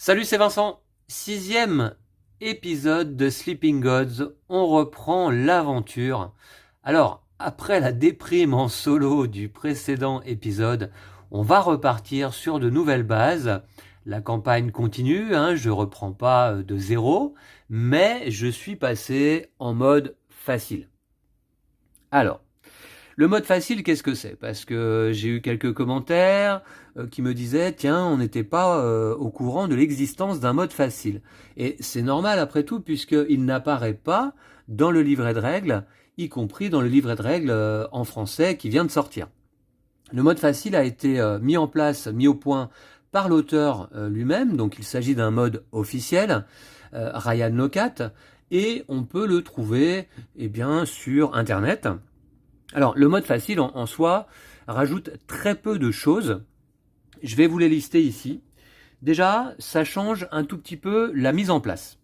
Salut, c'est Vincent. 6e épisode de Sleeping Gods. On reprend l'aventure. Alors, après la déprime en solo du précédent épisode, on va repartir sur de nouvelles bases. La campagne continue, je reprends pas de zéro, mais je suis passé en mode facile. Alors, le mode facile, qu'est-ce que c'est? Parce que j'ai eu quelques commentaires qui me disaient, tiens, on n'était pas au courant de l'existence d'un mode facile. Et c'est normal après tout, puisqu'il n'apparaît pas dans le livret de règles, y compris dans le livret de règles en français qui vient de sortir. Le mode facile a été mis en place, mis au point par l'auteur lui-même, donc il s'agit d'un mode officiel, Ryan Locat, et on peut le trouver sur Internet. Alors, le mode facile en soi rajoute très peu de choses. Je vais vous les lister ici. Déjà, ça change un tout petit peu la mise en place.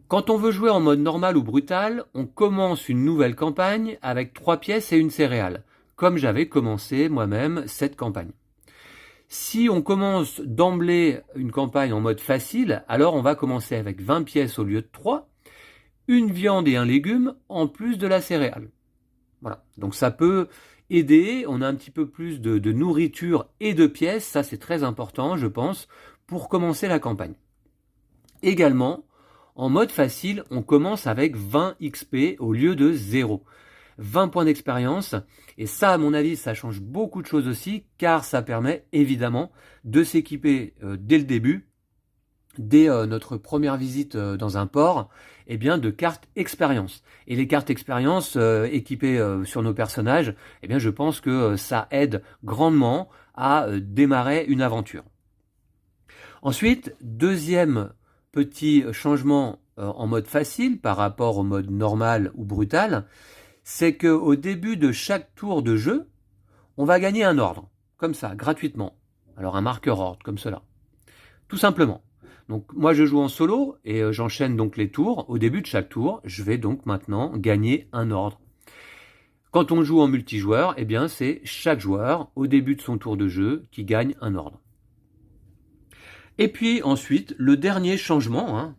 Quand on veut jouer en mode normal ou brutal, on commence une nouvelle campagne avec 3 pièces et une céréale, comme j'avais commencé moi-même cette campagne. Si on commence d'emblée une campagne en mode facile, alors on va commencer avec 20 pièces au lieu de 3, une viande et un légume en plus de la céréale. Voilà, donc ça peut aider, on a un petit peu plus de nourriture et de pièces, ça c'est très important je pense, pour commencer la campagne. Également, en mode facile, on commence avec 20 XP au lieu de 0. 20 points d'expérience, et ça à mon avis ça change beaucoup de choses aussi, car ça permet évidemment de s'équiper dès le début, dès notre première visite dans un port, de cartes expérience. Et les cartes expérience équipées sur nos personnages, je pense que ça aide grandement à démarrer une aventure. Ensuite, deuxième petit changement en mode facile par rapport au mode normal ou brutal, c'est qu'au début de chaque tour de jeu, on va gagner un ordre, comme ça, gratuitement. Alors un marqueur ordre, comme cela. Tout simplement. Donc moi je joue en solo et j'enchaîne donc les tours. Au début de chaque tour, je vais donc maintenant gagner un ordre. Quand on joue en multijoueur, c'est chaque joueur au début de son tour de jeu qui gagne un ordre. Et puis ensuite, le dernier changement,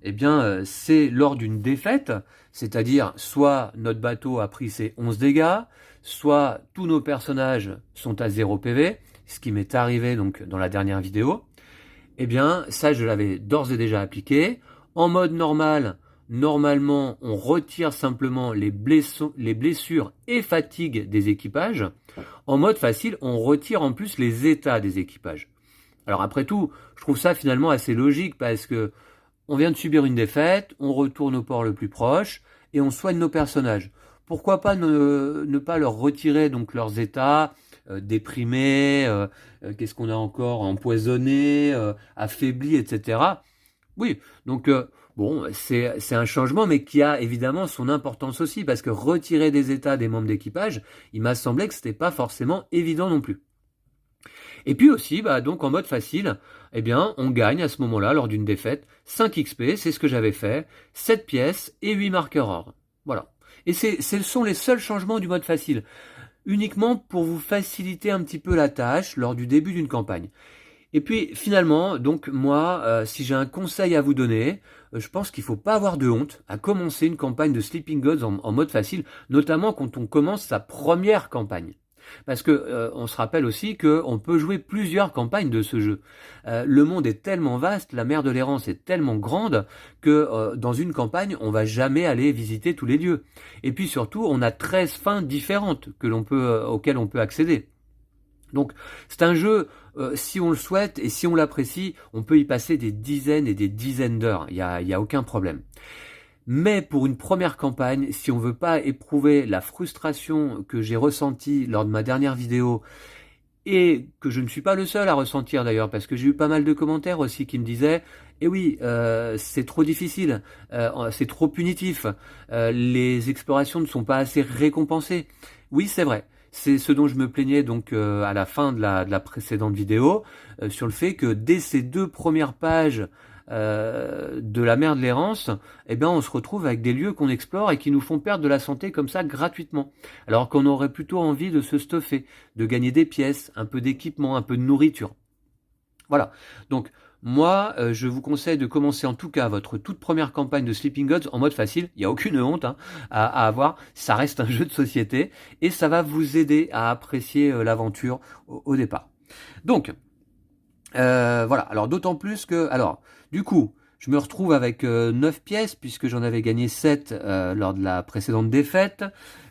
c'est lors d'une défaite, c'est-à-dire soit notre bateau a pris ses 11 dégâts, soit tous nos personnages sont à 0 PV, ce qui m'est arrivé donc dans la dernière vidéo. Ça je l'avais d'ores et déjà appliqué. En mode normal, normalement on retire simplement les blessures et fatigues des équipages. En mode facile, on retire en plus les états des équipages. Alors après tout, je trouve ça finalement assez logique parce que on vient de subir une défaite, on retourne au port le plus proche et on soigne nos personnages. Pourquoi pas ne pas leur retirer donc leurs états, déprimés, qu'est-ce qu'on a encore, empoisonnés, affaiblis, etc. Oui, donc c'est un changement, mais qui a évidemment son importance aussi, parce que retirer des états des membres d'équipage, il m'a semblé que c'était pas forcément évident non plus. Et puis aussi, donc en mode facile, on gagne à ce moment-là, lors d'une défaite, 5 XP, c'est ce que j'avais fait, 7 pièces et 8 marqueurs ordre. Voilà. Et ce sont les seuls changements du mode facile, uniquement pour vous faciliter un petit peu la tâche lors du début d'une campagne. Et puis finalement, donc moi, si j'ai un conseil à vous donner, je pense qu'il ne faut pas avoir de honte à commencer une campagne de Sleeping Gods en mode facile, notamment quand on commence sa première campagne. Parce que on se rappelle aussi qu'on peut jouer plusieurs campagnes de ce jeu. Le monde est tellement vaste, la mer de l'errance est tellement grande que dans une campagne, on va jamais aller visiter tous les lieux. Et puis surtout, on a 13 fins différentes auxquelles on peut accéder. Donc c'est un jeu, si on le souhaite et si on l'apprécie, on peut y passer des dizaines et des dizaines d'heures, il y a aucun problème. Mais pour une première campagne, si on veut pas éprouver la frustration que j'ai ressentie lors de ma dernière vidéo, et que je ne suis pas le seul à ressentir d'ailleurs, parce que j'ai eu pas mal de commentaires aussi qui me disaient « Eh oui, c'est trop difficile, c'est trop punitif, les explorations ne sont pas assez récompensées. » Oui, c'est vrai. C'est ce dont je me plaignais donc à la fin de la précédente vidéo, sur le fait que dès ces 2 premières pages de la mer de l'errance, on se retrouve avec des lieux qu'on explore et qui nous font perdre de la santé comme ça gratuitement. Alors qu'on aurait plutôt envie de se stuffer, de gagner des pièces, un peu d'équipement, un peu de nourriture. Voilà. Donc, moi, je vous conseille de commencer en tout cas votre toute première campagne de Sleeping Gods en mode facile. Il n'y a aucune honte à avoir. Ça reste un jeu de société et ça va vous aider à apprécier l'aventure au départ. Donc, voilà. Alors, d'autant plus que... Alors, du coup, je me retrouve avec 9 pièces puisque j'en avais gagné 7 lors de la précédente défaite.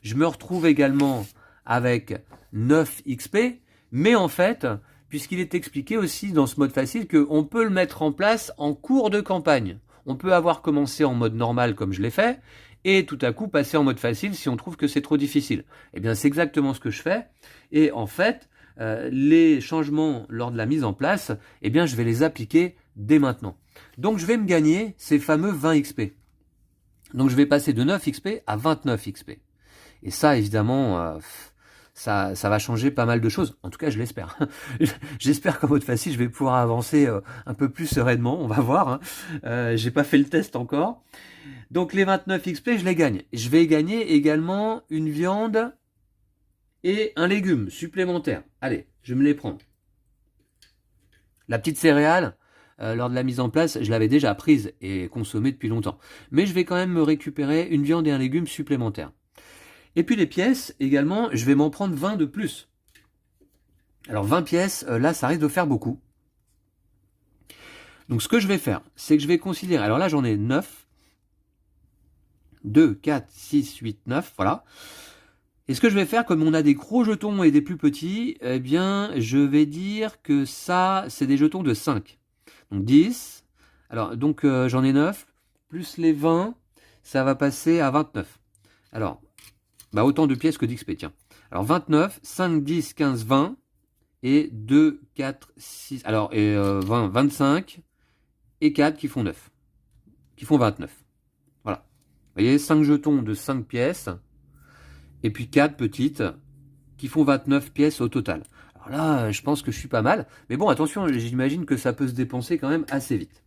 Je me retrouve également avec 9 XP. Mais en fait, puisqu'il est expliqué aussi dans ce mode facile qu'on peut le mettre en place en cours de campagne. On peut avoir commencé en mode normal comme je l'ai fait, et tout à coup passer en mode facile si on trouve que c'est trop difficile. Eh bien c'est exactement ce que je fais, et en fait, les changements lors de la mise en place, eh bien je vais les appliquer dès maintenant. Donc je vais me gagner ces fameux 20 XP. Donc je vais passer de 9 XP à 29 XP. Et ça, évidemment... ça va changer pas mal de choses. En tout cas, je l'espère. J'espère qu'en mode facile, je vais pouvoir avancer un peu plus sereinement. On va voir. J'ai pas fait le test encore. Donc les 29 XP, je les gagne. Je vais gagner également une viande et un légume supplémentaire. Allez, je me les prends. La petite céréale, lors de la mise en place, je l'avais déjà prise et consommée depuis longtemps. Mais je vais quand même me récupérer une viande et un légume supplémentaires. Et puis les pièces, également, je vais m'en prendre 20 de plus. Alors 20 pièces, là, ça risque de faire beaucoup. Donc ce que je vais faire, c'est que je vais considérer... Alors là, j'en ai 9. 2, 4, 6, 8, 9, voilà. Et ce que je vais faire, comme on a des gros jetons et des plus petits, eh bien, je vais dire que ça, c'est des jetons de 5. Donc 10. Alors, donc j'en ai 9. Plus les 20, ça va passer à 29. Alors... Bah autant de pièces que d'XP, tiens. Alors 29, 5, 10, 15, 20, et 2, 4, 6, alors et 20, 25, et 4 qui font 9, qui font 29. Voilà. Vous voyez, 5 jetons de 5 pièces, et puis 4 petites, qui font 29 pièces au total. Alors là, je pense que je suis pas mal, mais bon, attention, j'imagine que ça peut se dépenser quand même assez vite.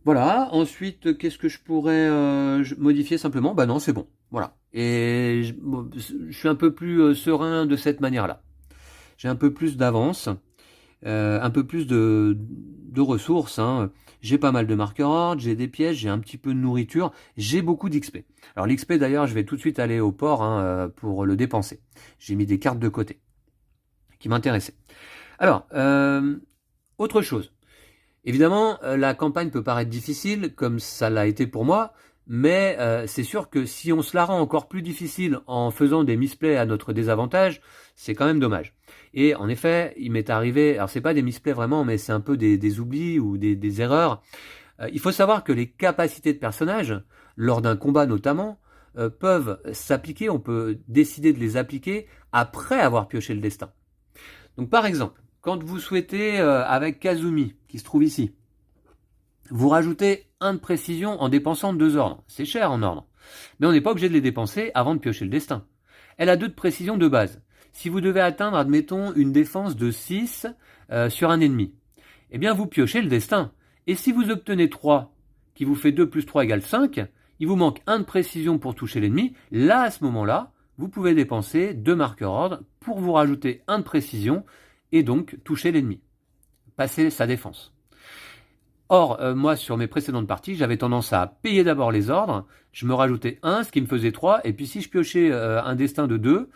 Voilà, ensuite, qu'est-ce que je pourrais modifier simplement? Bah non, c'est bon, voilà. Et je suis un peu plus serein de cette manière-là. J'ai un peu plus d'avance, un peu plus de ressources. J'ai pas mal de marqueurs ordre, j'ai des pièges, j'ai un petit peu de nourriture, j'ai beaucoup d'XP. Alors l'XP d'ailleurs, je vais tout de suite aller au port pour le dépenser. J'ai mis des cartes de côté qui m'intéressaient. Alors, autre chose. Évidemment, la campagne peut paraître difficile, comme ça l'a été pour moi, mais c'est sûr que si on se la rend encore plus difficile en faisant des misplays à notre désavantage, c'est quand même dommage. Et en effet, il m'est arrivé, alors c'est pas des misplays vraiment, mais c'est un peu des oublis ou des erreurs. Il faut savoir que les capacités de personnages, lors d'un combat notamment, peuvent s'appliquer, on peut décider de les appliquer après avoir pioché le destin. Donc par exemple, quand vous souhaitez, avec Kazumi, qui se trouve ici, vous rajoutez 1 de précision en dépensant 2 ordres. C'est cher en ordre. Mais on n'est pas obligé de les dépenser avant de piocher le destin. Elle a 2 de précision de base. Si vous devez atteindre, admettons, une défense de 6 sur un ennemi, eh bien vous piochez le destin. Et si vous obtenez 3, qui vous fait 2 plus 3 égale 5, il vous manque 1 de précision pour toucher l'ennemi. Là, à ce moment-là, vous pouvez dépenser 2 marqueurs ordre pour vous rajouter 1 de précision et donc toucher l'ennemi, passer sa défense. Or, moi, sur mes précédentes parties, j'avais tendance à payer d'abord les ordres, je me rajoutais 1, ce qui me faisait 3, et puis si je piochais un destin de 2,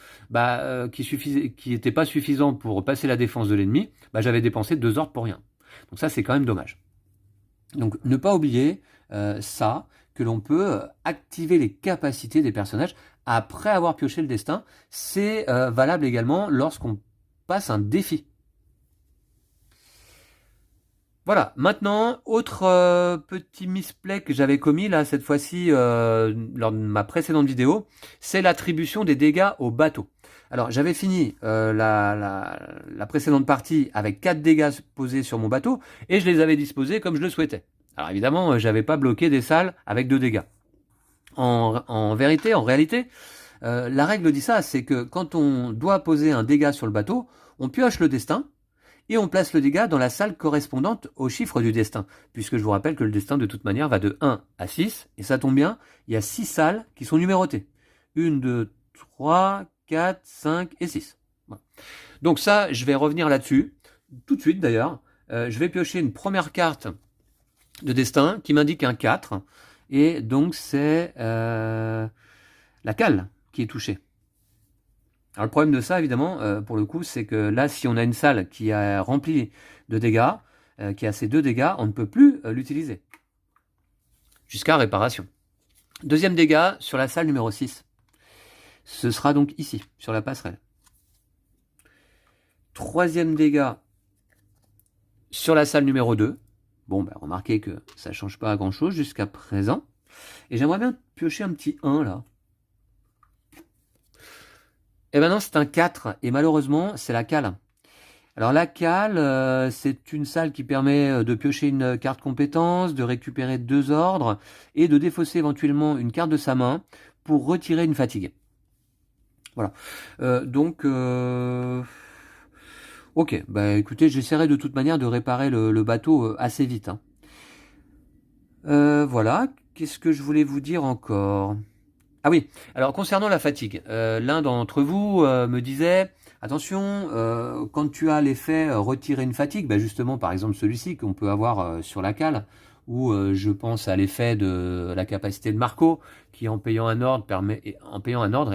qui n'était pas suffisant pour passer la défense de l'ennemi, j'avais dépensé 2 ordres pour rien. Donc ça, c'est quand même dommage. Donc, ne pas oublier ça, que l'on peut activer les capacités des personnages après avoir pioché le destin. C'est valable également lorsqu'on passe un défi. Voilà, maintenant, autre petit misplay que j'avais commis, là, cette fois-ci, lors de ma précédente vidéo, c'est l'attribution des dégâts au bateau. Alors, j'avais fini la précédente partie avec 4 dégâts posés sur mon bateau, et je les avais disposés comme je le souhaitais. Alors évidemment, j'avais pas bloqué des salles avec 2 dégâts. En réalité, la règle dit ça, c'est que quand on doit poser un dégât sur le bateau, on pioche le destin, et on place le dégât dans la salle correspondante au chiffre du destin, puisque je vous rappelle que le destin de toute manière va de 1 à 6, et ça tombe bien, il y a 6 salles qui sont numérotées. 1, 2, 3, 4, 5 et 6. Voilà. Donc ça, je vais revenir là-dessus. tout de suite d'ailleurs, je vais piocher une première carte de destin qui m'indique un 4. Et donc c'est la cale qui est touchée. Alors le problème de ça, évidemment, pour le coup, c'est que là, si on a une salle qui est remplie de dégâts, qui a ces 2 dégâts, on ne peut plus l'utiliser. Jusqu'à réparation. Deuxième dégât sur la salle numéro 6. Ce sera donc ici, sur la passerelle. Troisième dégât sur la salle numéro 2. Bon, bah, remarquez que ça ne change pas grand-chose jusqu'à présent. Et j'aimerais bien piocher un petit 1 là. Et maintenant c'est un 4, et malheureusement c'est la cale. Alors la cale, c'est une salle qui permet de piocher une carte compétence, de récupérer 2 ordres, et de défausser éventuellement une carte de sa main pour retirer une fatigue. Voilà. Ok, bah écoutez, j'essaierai de toute manière de réparer le bateau assez vite. Hein. Voilà, qu'est-ce que je voulais vous dire encore ? Ah oui, alors concernant la fatigue, l'un d'entre vous me disait, attention, quand tu as l'effet retirer une fatigue, bah justement par exemple celui-ci qu'on peut avoir sur la cale, ou je pense à l'effet de la capacité de Marco, qui en payant un ordre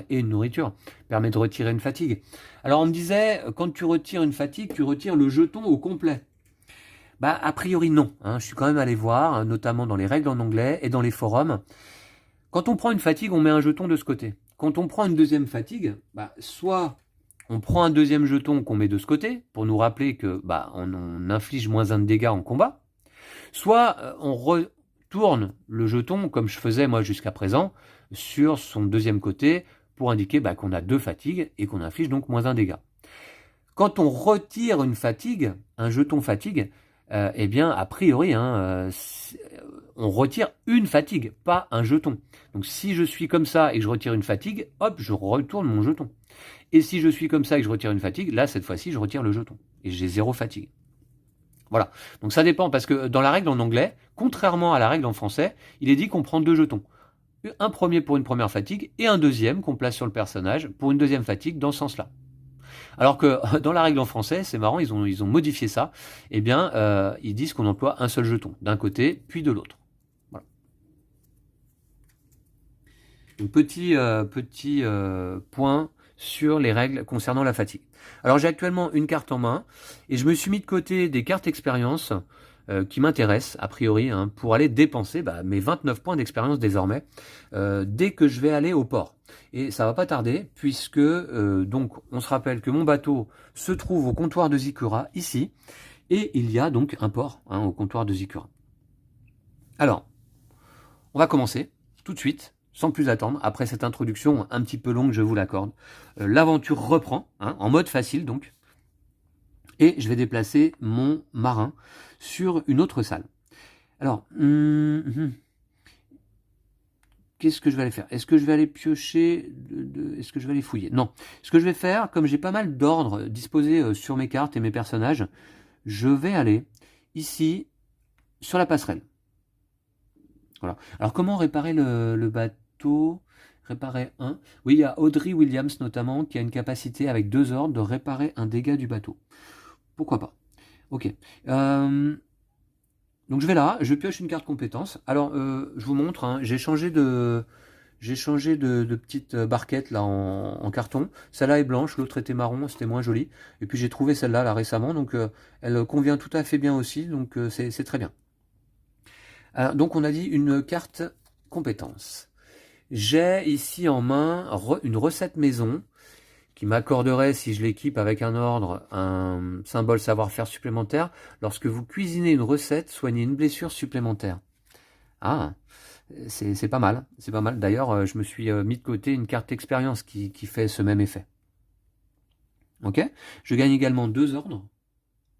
et une nourriture, permet de retirer une fatigue. Alors on me disait, quand tu retires une fatigue, tu retires le jeton au complet. Bah a priori non, hein, je suis quand même allé voir, hein, notamment dans les règles en anglais et dans les forums. Quand on prend une fatigue, on met un jeton de ce côté. Quand on prend une deuxième fatigue, bah, soit on prend un deuxième jeton qu'on met de ce côté, pour nous rappeler que bah, on inflige moins 1 de dégâts en combat, soit on retourne le jeton, comme je faisais moi jusqu'à présent, sur son deuxième côté, pour indiquer bah, qu'on a 2 fatigues et qu'on inflige donc moins 1 dégât. Quand on retire une fatigue, un jeton fatigue, eh bien, a priori, hein, on retire une fatigue, pas un jeton. Donc si je suis comme ça et que je retire une fatigue, hop, je retourne mon jeton. Et si je suis comme ça et que je retire une fatigue, là, cette fois-ci, je retire le jeton. Et j'ai 0 fatigue. Voilà. Donc ça dépend, parce que dans la règle en anglais, contrairement à la règle en français, il est dit qu'on prend 2 jetons. Un premier pour une première fatigue et un deuxième qu'on place sur le personnage pour une deuxième fatigue dans ce sens-là. Alors que dans la règle en français, c'est marrant, ils ont modifié ça. Eh bien, ils disent qu'on emploie un seul jeton, d'un côté, puis de l'autre. Voilà. Donc, petit point sur les règles concernant la fatigue. Alors j'ai actuellement une carte en main, et je me suis mis de côté des cartes expérience qui m'intéressent, a priori, hein, pour aller dépenser mes 29 points d'expérience désormais, dès que je vais aller au port. Et ça va pas tarder, puisque donc on se rappelle que mon bateau se trouve au comptoir de Zikura, ici, et il y a donc un port au comptoir de Zikura. Alors, on va commencer tout de suite, sans plus attendre, après cette introduction un petit peu longue, je vous l'accorde. L'aventure reprend, en mode facile donc, et je vais déplacer mon marin sur une autre salle. Alors, qu'est-ce que je vais aller faire? Est-ce que je vais aller piocher? Est-ce que je vais aller fouiller? Non. Ce que je vais faire, comme j'ai pas mal d'ordres disposés sur mes cartes et mes personnages, je vais aller ici, sur la passerelle. Voilà. Alors, comment réparer le bateau? Réparer un. Oui, il y a Audrey Williams notamment, qui a une capacité avec 2 ordres de réparer un dégât du bateau. Pourquoi pas? Ok. Donc je vais là, je pioche une carte compétence. Alors je vous montre, j'ai changé de petite barquette là en carton. Celle-là est blanche, l'autre était marron, c'était moins joli. Et puis j'ai trouvé celle-là là récemment, donc elle convient tout à fait bien aussi, donc c'est très bien. Alors, donc on a dit une carte compétence. J'ai ici en main une recette maison qui m'accorderait, si je l'équipe avec un ordre, un symbole savoir-faire supplémentaire. Lorsque vous cuisinez une recette, soignez une blessure supplémentaire. Ah, c'est pas mal, c'est pas mal. D'ailleurs, je me suis mis de côté une carte expérience qui fait ce même effet. Ok. Je gagne également 2 ordres.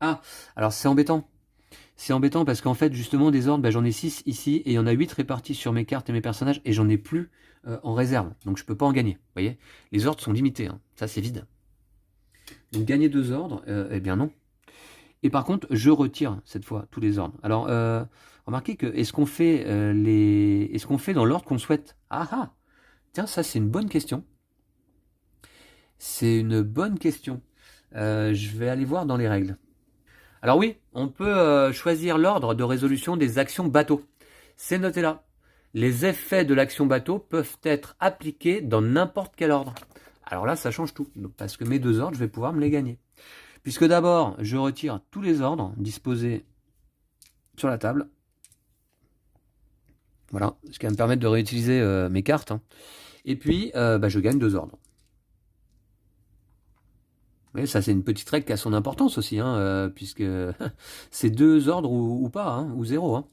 Ah, alors c'est embêtant. C'est embêtant parce qu'en fait, justement, des ordres, j'en ai 6 ici, et il y en a 8 répartis sur mes cartes et mes personnages, et j'en ai plus en réserve. Donc je peux pas en gagner. Vous voyez, les ordres sont limités, ça c'est vide. Donc gagner 2 ordres, eh bien non. Et par contre, je retire cette fois tous les ordres. Alors, remarquez que est-ce qu'on fait dans l'ordre qu'on souhaite? Ah ah. Tiens, ça c'est une bonne question. C'est une bonne question. Je vais aller voir dans les règles. Alors oui, on peut choisir l'ordre de résolution des actions bateau. C'est noté là. Les effets de l'action bateau peuvent être appliqués dans n'importe quel ordre. Alors là, ça change tout, parce que mes 2 ordres, je vais pouvoir me les gagner. Puisque d'abord, je retire tous les ordres disposés sur la table. Voilà, ce qui va me permettre de réutiliser mes cartes. Hein. Et puis, je gagne 2 ordres. Mais ça, c'est une petite règle qui a son importance aussi, hein, puisque c'est 2 ordres ou pas, hein, ou 0. Hein.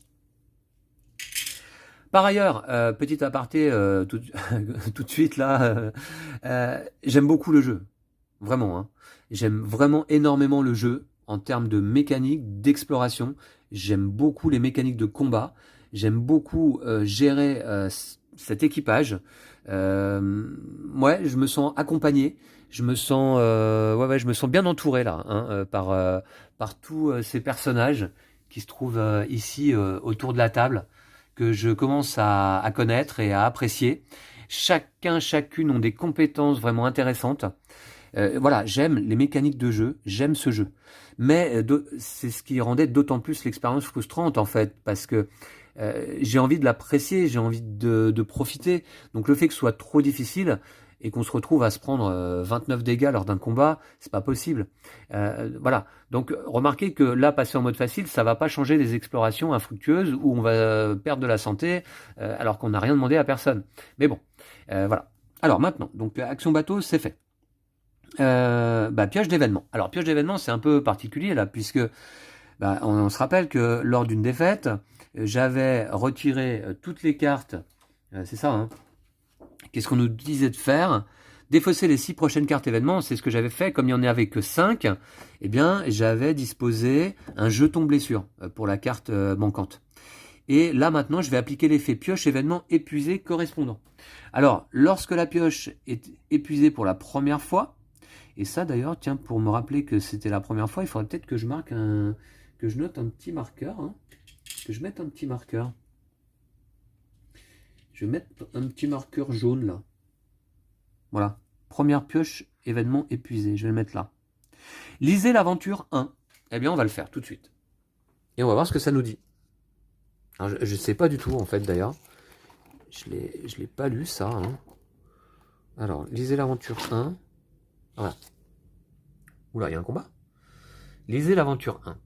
Par ailleurs, petit aparté tout de suite là, j'aime beaucoup le jeu. Vraiment. Hein. J'aime vraiment énormément le jeu en termes de mécanique, d'exploration. J'aime beaucoup les mécaniques de combat. J'aime beaucoup gérer cet équipage. Ouais, je me sens accompagné. Je me sens, je me sens bien entouré là, hein, par tous ces personnages qui se trouvent ici autour de la table, que je commence à connaître et à apprécier. Chacune ont des compétences vraiment intéressantes. Voilà, j'aime les mécaniques de jeu, j'aime ce jeu. Mais c'est ce qui rendait d'autant plus l'expérience frustrante en fait, parce que j'ai envie de l'apprécier, j'ai envie de profiter. Donc le fait que ce soit trop difficile et qu'on se retrouve à se prendre 29 dégâts lors d'un combat, c'est pas possible. Voilà. Donc remarquez que là, passer en mode facile, ça va pas changer des explorations infructueuses où on va perdre de la santé alors qu'on n'a rien demandé à personne. Mais bon, voilà. Alors maintenant, donc action bateau, c'est fait. Pioche d'événements. Alors pioche d'événements, c'est un peu particulier là, puisque on se rappelle que lors d'une défaite, j'avais retiré toutes les cartes. C'est ça, hein. Qu'est-ce qu'on nous disait de faire? Défausser les 6 prochaines cartes événements, c'est ce que j'avais fait. Comme il n'y en avait que 5, eh bien, j'avais disposé un jeton blessure pour la carte manquante. Et là, maintenant, je vais appliquer l'effet pioche événement épuisé correspondant. Alors, lorsque la pioche est épuisée pour la première fois, et ça d'ailleurs, tiens, pour me rappeler que c'était la première fois, il faudrait peut-être que je marque que je note un petit marqueur, hein, que je mette un petit marqueur. Je vais mettre un petit marqueur jaune là. Voilà. Première pioche, événement épuisé. Je vais le mettre là. Lisez l'aventure 1. Eh bien, on va le faire tout de suite. Et on va voir ce que ça nous dit. Alors, je ne sais pas du tout, en fait, d'ailleurs. Je l'ai pas lu, ça. Hein. Alors, lisez l'aventure 1. Voilà. Oula, il y a un combat. Lisez l'aventure 1.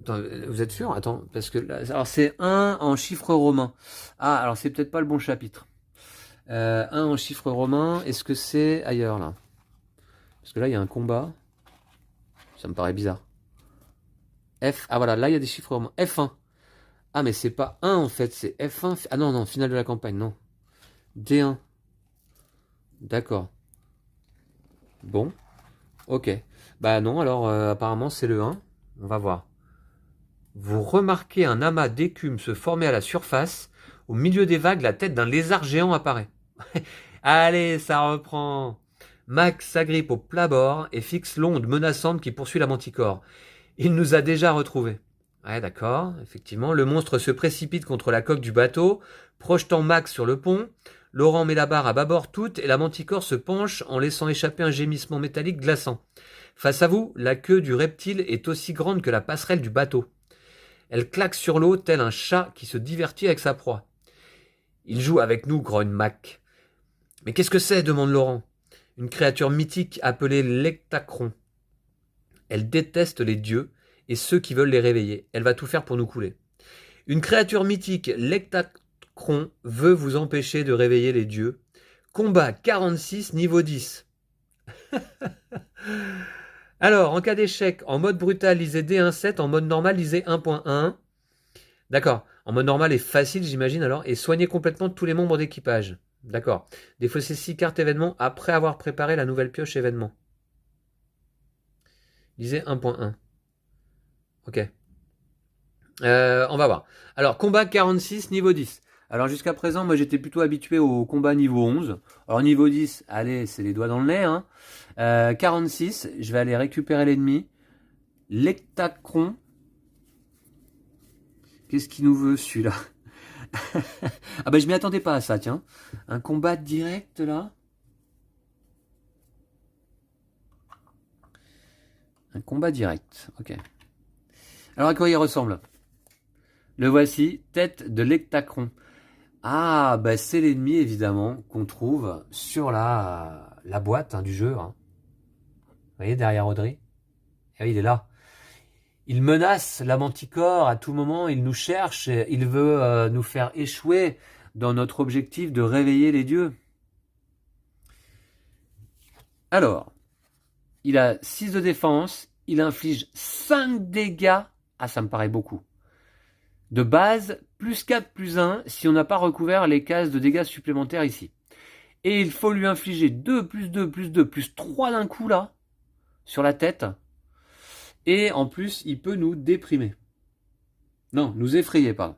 Attends, vous êtes sûr? Attends, parce que là, alors c'est 1 en chiffres romains. Ah, alors c'est peut-être pas le bon chapitre. 1 en chiffres romains, est-ce que c'est ailleurs là? Parce que là il y a un combat. Ça me paraît bizarre. Ah voilà, là il y a des chiffres romains. F1. Ah mais c'est pas 1 en fait, c'est F1. Ah non, non, finale de la campagne, non. D1. D'accord. Bon. Ok. Bah non, alors apparemment c'est le 1. On va voir. Vous remarquez un amas d'écume se former à la surface. Au milieu des vagues, la tête d'un lézard géant apparaît. Allez, ça reprend. Max s'agrippe au plat-bord et fixe l'onde menaçante qui poursuit la manticore. Il nous a déjà retrouvés. Ouais, d'accord, effectivement. Le monstre se précipite contre la coque du bateau, projetant Max sur le pont. Laurent met la barre à bâbord toute et la manticore se penche en laissant échapper un gémissement métallique glaçant. Face à vous, la queue du reptile est aussi grande que la passerelle du bateau. Elle claque sur l'eau tel un chat qui se divertit avec sa proie. Il joue avec nous, grogne Mac. Mais qu'est-ce que c'est? Demande Laurent. Une créature mythique appelée l'Ectacron. Elle déteste les dieux et ceux qui veulent les réveiller. Elle va tout faire pour nous couler. Une créature mythique, l'Ectacron, veut vous empêcher de réveiller les dieux. Combat 46, niveau 10. Alors, en cas d'échec, en mode brutal, lisez D1.7, en mode normal, lisez 1.1. D'accord. En mode normal et facile, j'imagine, alors. Et soignez complètement tous les membres d'équipage. D'accord. Défaussez 6 cartes événements après avoir préparé la nouvelle pioche événement. Lisez 1.1. Ok. On va voir. Alors, combat 46, niveau 10. Alors, jusqu'à présent, moi, j'étais plutôt habitué au combat niveau 11. Alors, niveau 10, allez, c'est les doigts dans le nez. Hein. 46, je vais aller récupérer l'ennemi. L'Ectacron. Qu'est-ce qu'il nous veut, celui-là? Ah bah, je m'y attendais pas à ça, tiens. Un combat direct, là. Un combat direct. Ok. Alors à quoi il ressemble? Le voici, tête de l'Hectacron. Ah, bah c'est l'ennemi évidemment qu'on trouve sur la boîte du jeu. Hein. Vous voyez derrière Audrey? Ah, il est là. Il menace la Manticore à tout moment, il nous cherche, il veut nous faire échouer dans notre objectif de réveiller les dieux. Alors, il a 6 de défense, il inflige 5 dégâts. Ah, ça me paraît beaucoup. De base, plus 4, plus 1, si on n'a pas recouvert les cases de dégâts supplémentaires ici. Et il faut lui infliger 2, plus 2, plus 2, plus 3 d'un coup là, sur la tête. Et en plus, il peut nous déprimer. Non, nous effrayer, pardon.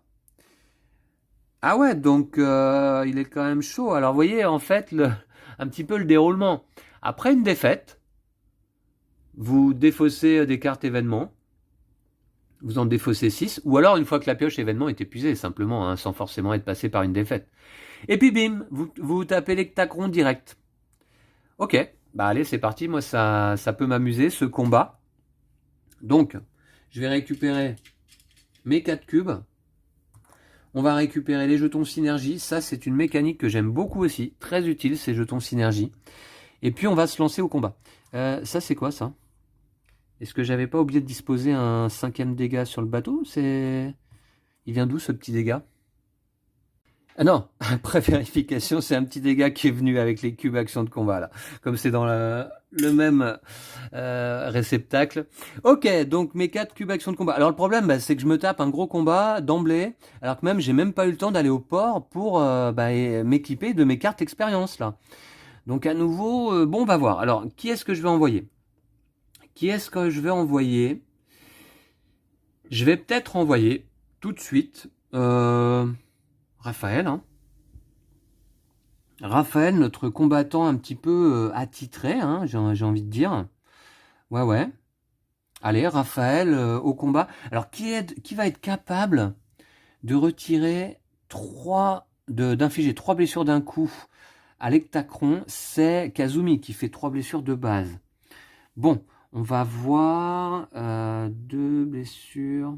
Ah ouais, donc il est quand même chaud. Alors vous voyez, en fait, un petit peu le déroulement. Après une défaite, vous défaussez des cartes événements. Vous en défaussez 6. Ou alors, une fois que la pioche événement est épuisée, simplement, hein, sans forcément être passé par une défaite. Et puis bim, vous tapez l'Hectacron direct. Ok, bah allez, c'est parti. Moi, ça peut m'amuser, ce combat. Donc, je vais récupérer mes 4 cubes. On va récupérer les jetons synergie. Ça, c'est une mécanique que j'aime beaucoup aussi. Très utile, ces jetons synergie. Et puis, on va se lancer au combat. Ça, c'est quoi, ça? Est-ce que j'avais pas oublié de disposer un 5e dégât sur le bateau? Il vient d'où, ce petit dégât? Ah non, après vérification, c'est un petit dégât qui est venu avec les cubes action de combat, là. Comme c'est dans le même réceptacle. Ok, donc mes 4 cubes action de combat. Alors le problème, c'est que je me tape un gros combat d'emblée, alors que même j'ai même pas eu le temps d'aller au port pour m'équiper de mes cartes expérience, là. Donc à nouveau, bon, on va voir. Alors, qui est-ce que je vais envoyer? Qui est-ce que je vais envoyer? Je vais peut-être envoyer tout de suite Raphaël. Hein. Raphaël, notre combattant un petit peu attitré, hein, j'ai envie de dire. Ouais. Allez, Raphaël au combat. Alors, qui va être capable de retirer d'infliger 3 blessures d'un coup à l'Hectacron? C'est Kazumi qui fait 3 blessures de base. Bon, on va voir 2 blessures.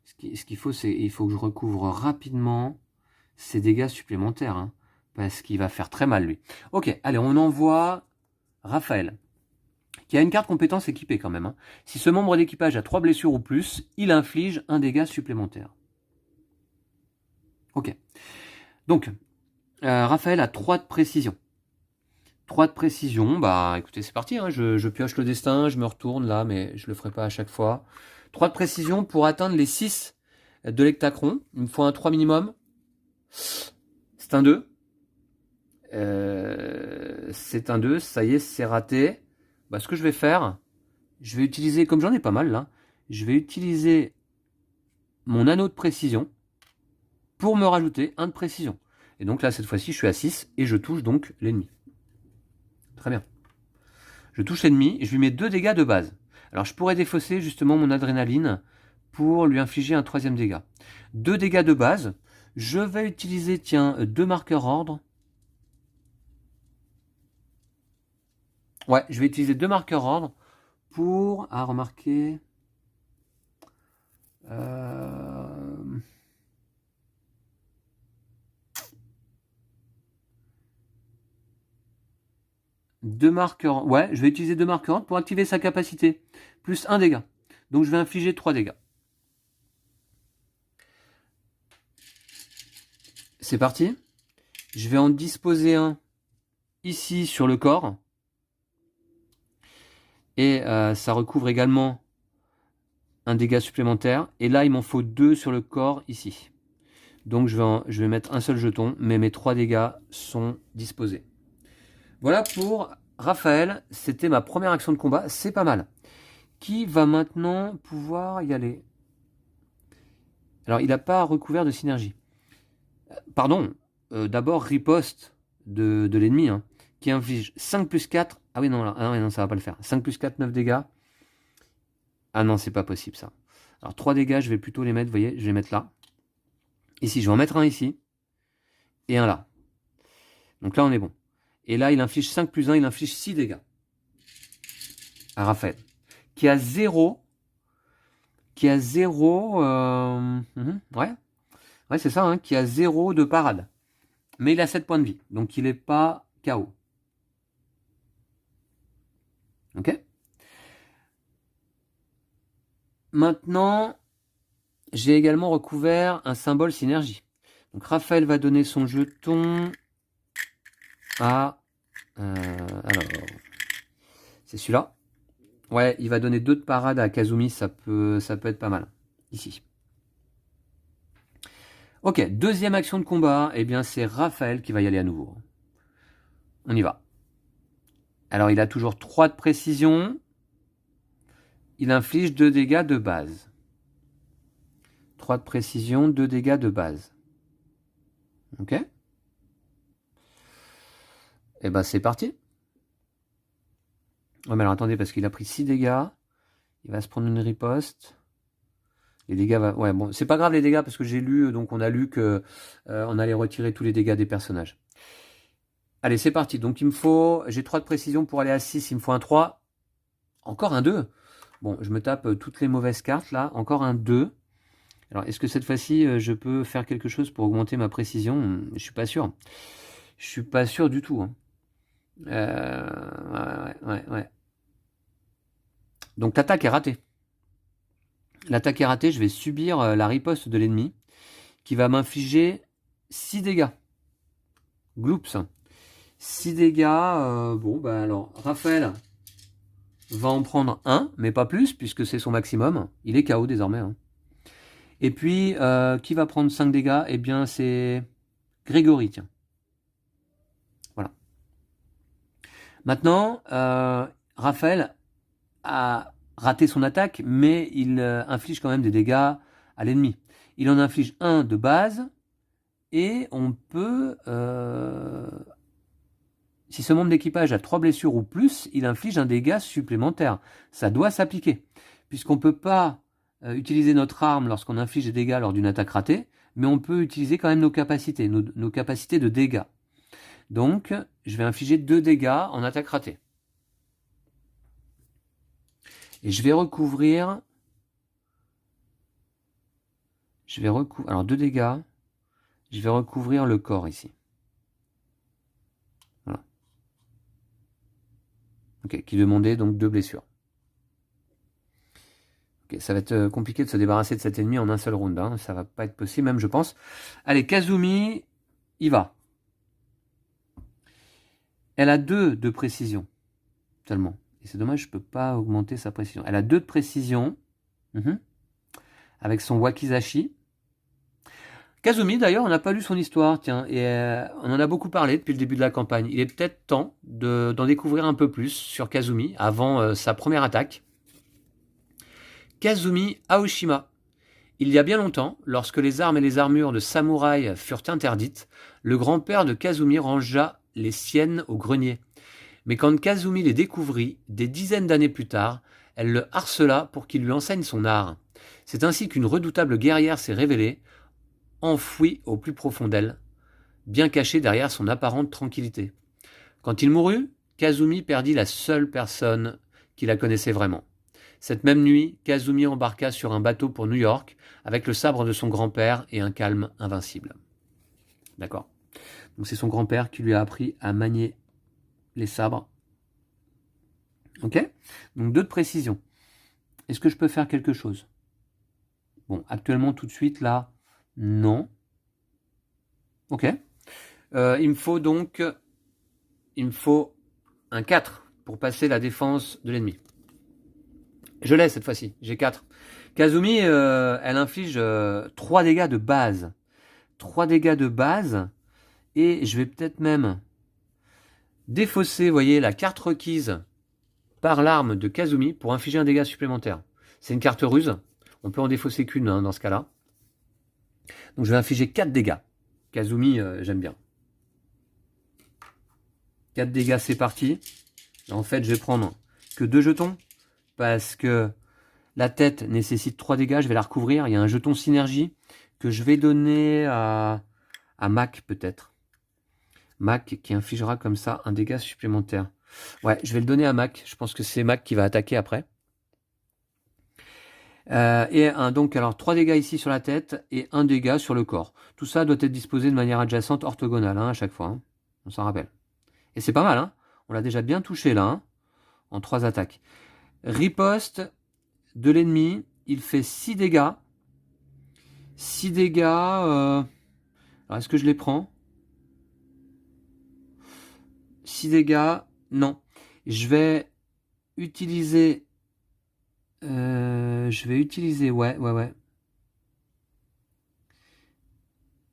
Ce qu'il faut, il faut que je recouvre rapidement ces dégâts supplémentaires. Hein, parce qu'il va faire très mal, lui. Ok, allez, on envoie Raphaël, qui a une carte compétence équipée quand même. Hein. Si ce membre d'équipage a 3 blessures ou plus, il inflige un dégât supplémentaire. Ok. Donc, Raphaël a 3 de précision. 3 de précision, bah écoutez, c'est parti. Hein. Je pioche le destin, je me retourne là, mais je le ferai pas à chaque fois. 3 de précision pour atteindre les 6 de l'Hectacron. Il me faut un 3 minimum. C'est un 2. C'est un 2, ça y est, c'est raté. Bah, ce que je vais faire, je vais utiliser, comme j'en ai pas mal là, je vais utiliser mon anneau de précision pour me rajouter un de précision. Et donc là, cette fois-ci, je suis à 6 et je touche donc l'ennemi. Très bien. Je touche l'ennemi et je lui mets 2 dégâts de base. Alors je pourrais défausser justement mon adrénaline pour lui infliger un 3e dégât. 2 dégâts de base. Je vais utiliser, tiens, 2 marqueurs ordre. Ouais, je vais utiliser 2 marqueurs ordre pour... Ah, remarquer... 2 marqueurs... Ouais, je vais utiliser 2 marqueurs ordre pour activer sa capacité. Plus 1 dégât. Donc je vais infliger 3 dégâts. C'est parti. Je vais en disposer un ici sur le corps. Et ça recouvre également un dégât supplémentaire. Et là, il m'en faut 2 sur le corps ici. Donc je vais mettre un seul jeton, mais mes 3 dégâts sont disposés. Voilà pour Raphaël. C'était ma première action de combat. C'est pas mal. Qui va maintenant pouvoir y aller? Alors, il n'a pas recouvert de synergie. Pardon. D'abord, riposte de l'ennemi. Hein, qui inflige 5 plus 4. Ah oui, non, non, ça va pas le faire. 5 plus 4, 9 dégâts. Ah non, c'est pas possible ça. Alors 3 dégâts, je vais plutôt les mettre, vous voyez, je vais les mettre là. Ici, je vais en mettre un ici. Et un là. Donc là, on est bon. Et là, il inflige 5 plus 1, il inflige 6 dégâts. À Raphaël. qui a 0. Qui a 0. Ouais, c'est ça, hein, qui a 0 de parade. Mais il a 7 points de vie. Donc il n'est pas KO. Ok. Maintenant, j'ai également recouvert un symbole synergie. Donc Raphaël va donner son jeton à... alors, c'est celui-là. Ouais, il va donner 2 de parade à Kazumi, ça peut être pas mal. Ici. Ok, deuxième action de combat, eh bien c'est Raphaël qui va y aller à nouveau. On y va. Alors il a toujours 3 de précision. Il inflige 2 dégâts de base. 3 de précision, 2 dégâts de base. Ok. Et ben c'est parti. Oh mais alors attendez, parce qu'il a pris 6 dégâts. Il va se prendre une riposte. Les dégâts va... Ouais, bon, c'est pas grave les dégâts, parce que j'ai lu, donc on a lu que on allait retirer tous les dégâts des personnages. Allez, c'est parti. Donc il me faut... J'ai 3 de précision pour aller à 6, il me faut un 3. Encore un 2. Bon, je me tape toutes les mauvaises cartes là. Encore un 2. Alors, est-ce que cette fois-ci, je peux faire quelque chose pour augmenter ma précision? Je suis pas sûr. Je suis pas sûr du tout. Hein. Ouais. Donc, l'attaque est ratée. L'attaque est ratée, je vais subir la riposte de l'ennemi qui va m'infliger 6 dégâts. Gloops. 6 dégâts. Bon, bah alors, Raphaël va en prendre 1, mais pas plus, puisque c'est son maximum. Il est KO désormais. Hein. Et puis, qui va prendre 5 dégâts? Eh bien, c'est Grégory, tiens. Voilà. Maintenant, Raphaël a raté son attaque, mais il inflige quand même des dégâts à l'ennemi. Il en inflige 1 de base, et on peut... si ce membre d'équipage a 3 blessures ou plus, il inflige un dégât supplémentaire. Ça doit s'appliquer, puisqu'on ne peut pas utiliser notre arme lorsqu'on inflige des dégâts lors d'une attaque ratée, mais on peut utiliser quand même nos capacités, nos capacités de dégâts. Donc, je vais infliger 2 dégâts en attaque ratée. Et je vais recouvrir... Alors, 2 dégâts. Je vais recouvrir le corps ici. Voilà. Ok, qui demandait donc 2 blessures. Ok, ça va être compliqué de se débarrasser de cet ennemi en un seul round. Hein. Ça va pas être possible, même, je pense. Allez, Kazumi, il va. Elle a 2 de précision, seulement. Et c'est dommage, je ne peux pas augmenter sa précision. Elle a 2 de précision, avec son Wakizashi. Kazumi, d'ailleurs, on n'a pas lu son histoire, tiens, et on en a beaucoup parlé depuis le début de la campagne. Il est peut-être temps d'en découvrir un peu plus sur Kazumi, avant sa première attaque. Kazumi Aoshima. Il y a bien longtemps, lorsque les armes et les armures de samouraï furent interdites, le grand-père de Kazumi rangea les siennes au grenier. Mais quand Kazumi les découvrit, des dizaines d'années plus tard, elle le harcela pour qu'il lui enseigne son art. C'est ainsi qu'une redoutable guerrière s'est révélée, enfouie au plus profond d'elle, bien cachée derrière son apparente tranquillité. Quand il mourut, Kazumi perdit la seule personne qui la connaissait vraiment. Cette même nuit, Kazumi embarqua sur un bateau pour New York, avec le sabre de son grand-père et un calme invincible. D'accord. Donc c'est son grand-père qui lui a appris à manier les sabres. Ok. Donc 2 de précision. Est-ce que je peux faire quelque chose? Bon, actuellement, tout de suite, là, non. Ok. Il me faut donc... Il me faut un 4 pour passer la défense de l'ennemi. Je l'ai cette fois-ci, j'ai 4. Kazumi, elle inflige 3 dégâts de base. 3 dégâts de base. Et je vais peut-être même défausser, vous voyez, la carte requise par l'arme de Kazumi pour infliger un dégât supplémentaire. C'est une carte ruse. On peut en défausser qu'une dans ce cas-là. Donc je vais infliger 4 dégâts. Kazumi, j'aime bien. 4 dégâts, c'est parti. En fait, je vais prendre que 2 jetons. Parce que la tête nécessite 3 dégâts. Je vais la recouvrir. Il y a un jeton synergie que je vais donner à Mac peut-être. Mac qui infligera comme ça un dégât supplémentaire. Ouais, je vais le donner à Mac. Je pense que c'est Mac qui va attaquer après. Donc alors 3 dégâts ici sur la tête et 1 dégât sur le corps. Tout ça doit être disposé de manière adjacente, orthogonale, à chaque fois. On s'en rappelle. Et c'est pas mal, on l'a déjà bien touché là, en 3 attaques. Riposte de l'ennemi, il fait 6 dégâts. 6 dégâts. Alors est-ce que je les prends? 6 dégâts, non. Je vais utiliser... ouais.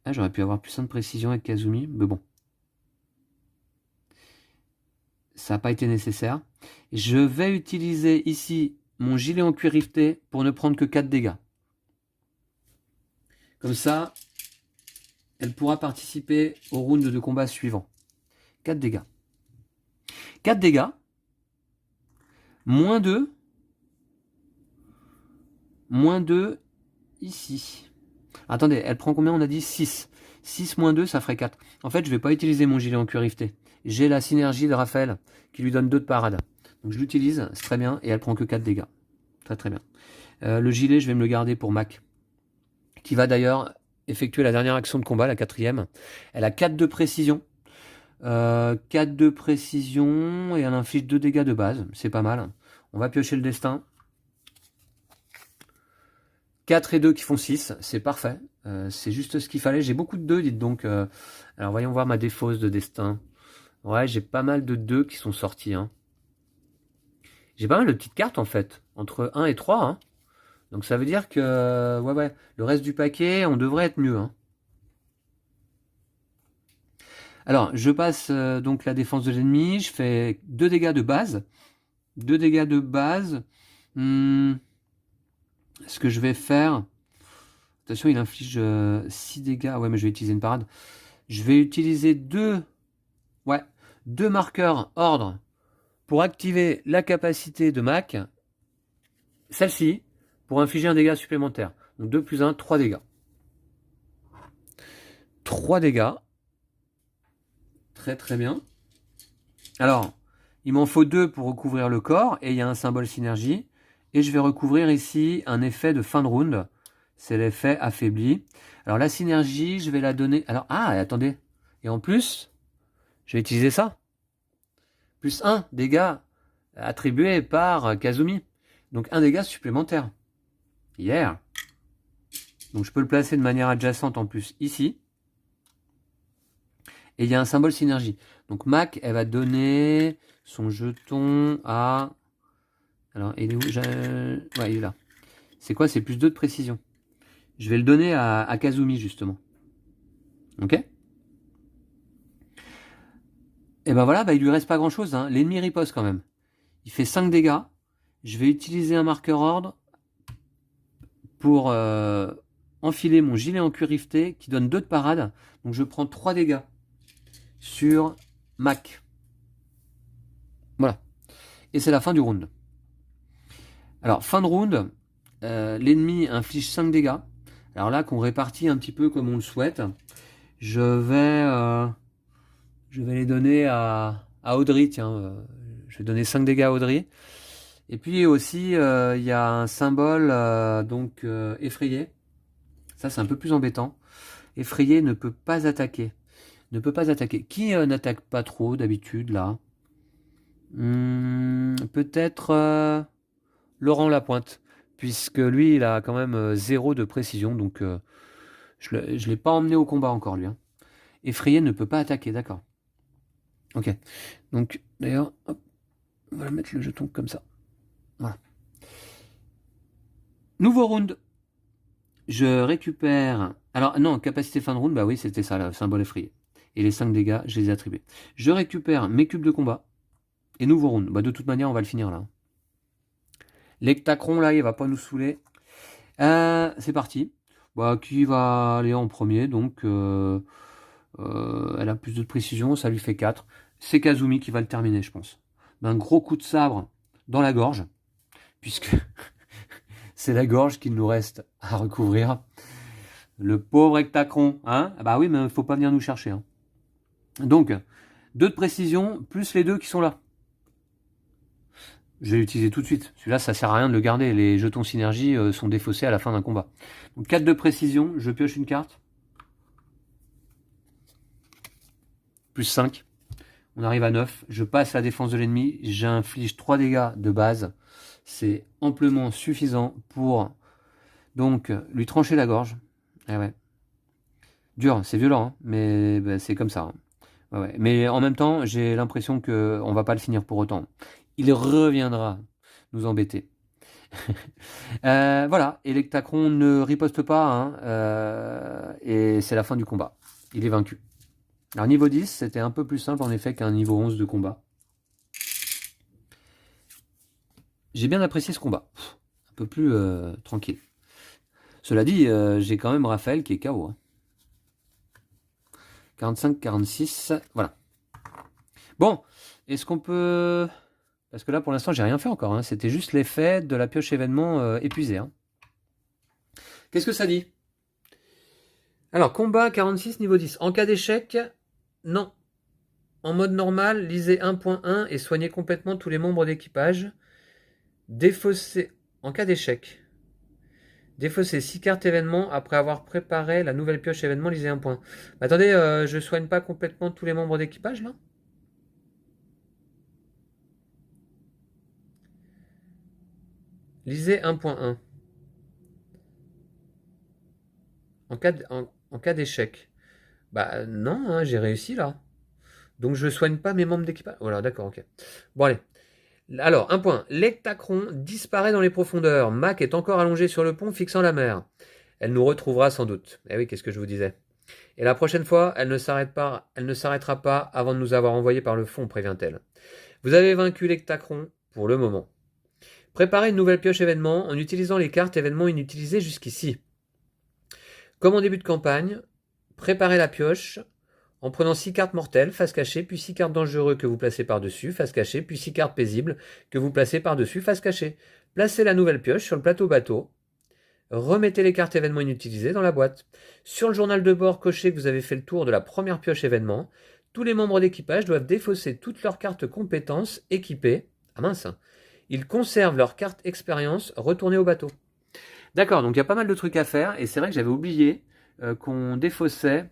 Ah, j'aurais pu avoir plus de précision avec Kazumi, mais bon. Ça n'a pas été nécessaire. Je vais utiliser ici mon gilet en cuir rifté pour ne prendre que 4 dégâts. Comme ça, elle pourra participer au round de combat suivant. 4 dégâts. 4 dégâts. Moins 2. Moins 2 ici. Attendez, elle prend combien? On a dit 6. 6 moins 2, ça ferait 4. En fait, je ne vais pas utiliser mon gilet en cuir rifté. J'ai la synergie de Raphaël qui lui donne 2 de parade. Donc je l'utilise, c'est très bien, et elle prend que 4 dégâts. Très très bien. Le gilet, je vais me le garder pour Mac, qui va d'ailleurs effectuer la dernière action de combat, la 4e. Elle a 4 de précision. 4 de précision, et elle inflige 2 dégâts de base. C'est pas mal. On va piocher le destin. 4 et 2 qui font 6, c'est parfait. C'est juste ce qu'il fallait. J'ai beaucoup de 2, dites donc. Alors voyons voir ma défausse de destin. Ouais, j'ai pas mal de 2 qui sont sortis. J'ai pas mal de petites cartes en fait, entre 1 et 3. Donc ça veut dire que ouais, le reste du paquet, on devrait être mieux. Alors, je passe donc la défense de l'ennemi, je fais 2 dégâts de base. 2 dégâts de base. Ce que je vais faire... Attention, il inflige 6 dégâts. Ouais, mais je vais utiliser une parade. Je vais utiliser 2 marqueurs ordre pour activer la capacité de Mac. Celle-ci, pour infliger un dégât supplémentaire. Donc 2 plus 1, 3 dégâts. 3 dégâts. Très très bien. Alors, il m'en faut 2 pour recouvrir le corps, et il y a un symbole synergie. Et je vais recouvrir ici un effet de fin de round. C'est l'effet affaibli. Alors la synergie, je vais la donner... Alors, attendez. Et en plus, je vais utiliser ça. Plus 1 dégâts attribué par Kazumi. Donc 1 dégât supplémentaire. Yeah. Donc je peux le placer de manière adjacente en plus ici. Et il y a un symbole synergie. Donc Mac, elle va donner son jeton à... Alors, il est où? Ouais, il est là. C'est quoi? C'est plus 2 de précision. Je vais le donner à Kazumi, justement. Ok? Et ben voilà, il lui reste pas grand-chose. L'ennemi riposte quand même. Il fait 5 dégâts. Je vais utiliser un marqueur ordre pour enfiler mon gilet en cuir rifté qui donne 2 de parade. Donc je prends 3 dégâts sur Mac. Voilà. Et c'est la fin du round. Alors, fin de round, l'ennemi inflige 5 dégâts. Alors là, qu'on répartit un petit peu comme on le souhaite, je vais les donner à Audrey. Tiens, je vais donner 5 dégâts à Audrey. Et puis aussi, il y a un symbole effrayé. Ça, c'est un peu plus embêtant. Effrayé ne peut pas attaquer. Qui n'attaque pas trop d'habitude là? Peut-être Laurent Lapointe, puisque lui, il a quand même 0 de précision, donc je ne l'ai pas emmené au combat encore, lui. Effrayé ne peut pas attaquer, d'accord. Ok, donc d'ailleurs, on va mettre le jeton comme ça. Voilà. Nouveau round. Je récupère... Alors non, capacité fin de round, oui, c'était ça, le symbole effrayé. Et les 5 dégâts, je les ai attribués. Je récupère mes cubes de combat. Et nouveau round. De toute manière, on va le finir là. L'hectacron, là, il va pas nous saouler. C'est parti. Qui va aller en premier? Donc, elle a plus de précision, ça lui fait 4. C'est Kazumi qui va le terminer, je pense. D'un gros coup de sabre dans la gorge. Puisque c'est la gorge qu'il nous reste à recouvrir. Le pauvre hectacron. Oui, mais il ne faut pas venir nous chercher. Donc, 2 de précision, plus les 2 qui sont là. Je vais l'utiliser tout de suite. Celui-là, ça sert à rien de le garder. Les jetons synergie sont défaussés à la fin d'un combat. Donc 4 de précision, je pioche une carte. Plus 5. On arrive à 9. Je passe la défense de l'ennemi. J'inflige 3 dégâts de base. C'est amplement suffisant pour donc lui trancher la gorge. Ah ouais. Dur, c'est violent, hein, mais bah, c'est comme ça. Hein. Ouais, ouais. Mais en même temps, j'ai l'impression qu'on va pas le finir pour autant. Il reviendra nous embêter. Voilà, Electacron ne riposte pas, hein, et c'est la fin du combat. Il est vaincu. Alors niveau 10, c'était un peu plus simple en effet qu'un niveau 11 de combat. J'ai bien apprécié ce combat. Un peu plus tranquille. Cela dit, j'ai quand même Raphaël qui est KO. Hein. 45, 46, voilà. Bon, est-ce qu'on peut... Parce que là, pour l'instant, j'ai rien fait encore. Hein. C'était juste l'effet de la pioche événement épuisée. Hein. Qu'est-ce que ça dit? Alors, combat 46, niveau 10. En cas d'échec, non. En mode normal, lisez 1.1 et soignez complètement tous les membres d'équipage. Défausser... En cas d'échec. Défausser 6 cartes événements après avoir préparé la nouvelle pioche événement, lisez 1 point. Attendez, je soigne pas complètement tous les membres d'équipage, là? Lisez 1.1. En cas d'échec. Bah non, hein, j'ai réussi là. Donc je soigne pas mes membres d'équipage. Voilà, d'accord, ok. Bon allez. Alors, un point. L'Ectacron disparaît dans les profondeurs. Mac est encore allongée sur le pont fixant la mer. Elle nous retrouvera sans doute. Eh oui, qu'est-ce que je vous disais. Et la prochaine fois, elle ne s'arrêtera pas avant de nous avoir envoyés par le fond, prévient-elle. Vous avez vaincu l'Ectacron pour le moment. Préparez une nouvelle pioche événement en utilisant les cartes événements inutilisées jusqu'ici. Comme en début de campagne, préparez la pioche en prenant 6 cartes mortelles, face cachée, puis 6 cartes dangereux que vous placez par-dessus, face cachée, puis 6 cartes paisibles que vous placez par-dessus, face cachée. Placez la nouvelle pioche sur le plateau bateau. Remettez les cartes événements inutilisées dans la boîte. Sur le journal de bord, cochez que vous avez fait le tour de la première pioche événement. Tous les membres d'équipage doivent défausser toutes leurs cartes compétences équipées. Ah mince. Ils conservent leurs cartes expérience retournées au bateau. D'accord, donc il y a pas mal de trucs à faire, et c'est vrai que j'avais oublié qu'on défaussait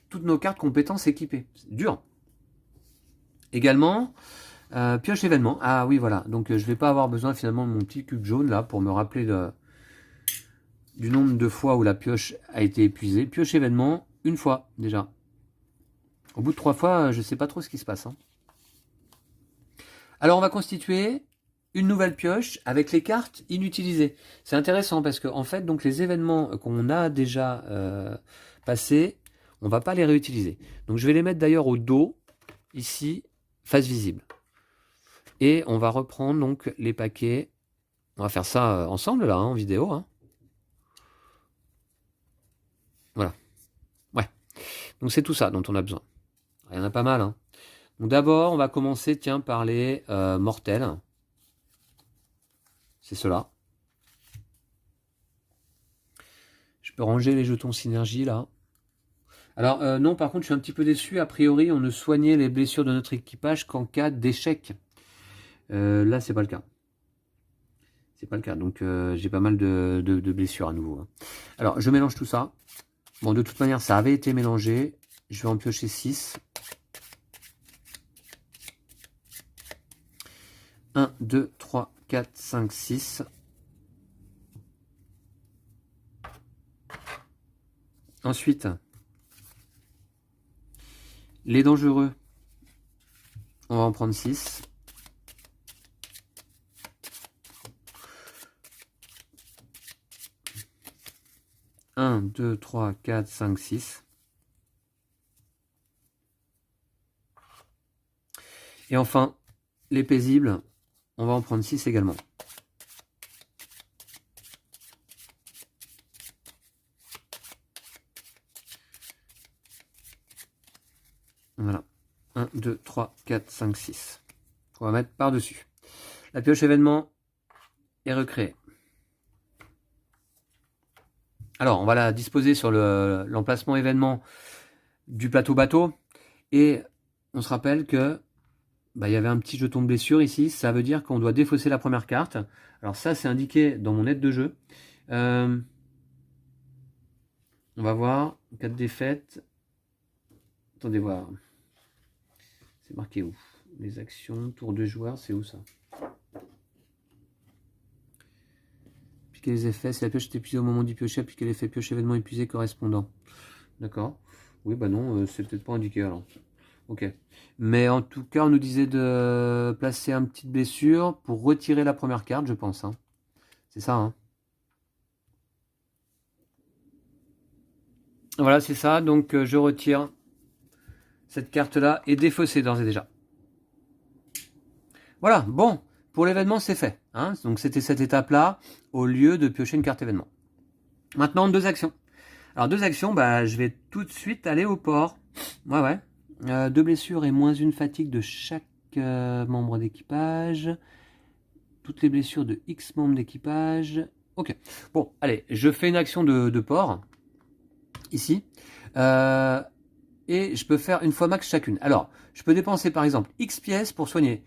toutes nos cartes compétences équipées. C'est dur. Également, pioche événement. Ah oui, voilà. Donc je vais pas avoir besoin finalement de mon petit cube jaune là pour me rappeler du nombre de fois où la pioche a été épuisée. Pioche événement, une fois déjà. Au bout de 3 fois, je sais pas trop ce qui se passe. Hein. Alors on va constituer une nouvelle pioche avec les cartes inutilisées. C'est intéressant parce que en fait, donc les événements qu'on a déjà passés, on va pas les réutiliser. Donc je vais les mettre d'ailleurs au dos, ici, face visible. Et on va reprendre donc les paquets. On va faire ça ensemble là, hein, en vidéo. Hein. Voilà. Ouais. Donc c'est tout ça dont on a besoin. Il y en a pas mal. Hein. Donc d'abord, on va commencer, tiens, par les mortels. C'est cela. Je peux ranger les jetons synergie là. Alors non, par contre, je suis un petit peu déçu. A priori, on ne soignait les blessures de notre équipage qu'en cas d'échec. Là, c'est pas le cas. C'est pas le cas. Donc, j'ai pas mal de blessures à nouveau. Hein. Alors, je mélange tout ça. Bon, de toute manière, ça avait été mélangé. Je vais en piocher 6. 1, 2, 3, 4, 5, 6. Ensuite, les dangereux, on va en prendre 6. Un, 2, 3, 4, 5, 6. Et enfin, les paisibles, on va en prendre 6 également. Voilà. 1, 2, 3, 4, 5, 6. On va mettre par-dessus. La pioche événement est recréée. Alors, on va la disposer sur l'emplacement événement du plateau bateau. Et on se rappelle que bah, il y avait un petit jeton de blessure ici. Ça veut dire qu'on doit défausser la première carte. Alors ça, c'est indiqué dans mon aide de jeu. On va voir. 4 défaites. Attendez voir. C'est marqué où? Les actions, tour de joueur, c'est où ça? Piquer les effets, si la pioche est épuisée au moment du piocher, appliquer l'effet pioche événement épuisé correspondant. D'accord. Oui, bah non, c'est peut-être pas indiqué alors. Ok. Mais en tout cas, on nous disait de placer une petite blessure pour retirer la première carte, je pense. Hein. C'est ça, hein. Voilà, c'est ça. Donc, je retire cette carte-là et défaussée d'ores et déjà. Voilà, bon. Pour l'événement, c'est fait. Hein. Donc, c'était cette étape-là, au lieu de piocher une carte événement. Maintenant, 2 actions. Alors, 2 actions, bah, je vais tout de suite aller au port. Ouais. 2 blessures et moins une fatigue de chaque membre d'équipage. Toutes les blessures de X membres d'équipage. Ok. Bon, allez, je fais une action de port. Ici. Et je peux faire une fois max chacune. Alors, je peux dépenser par exemple X pièces pour soigner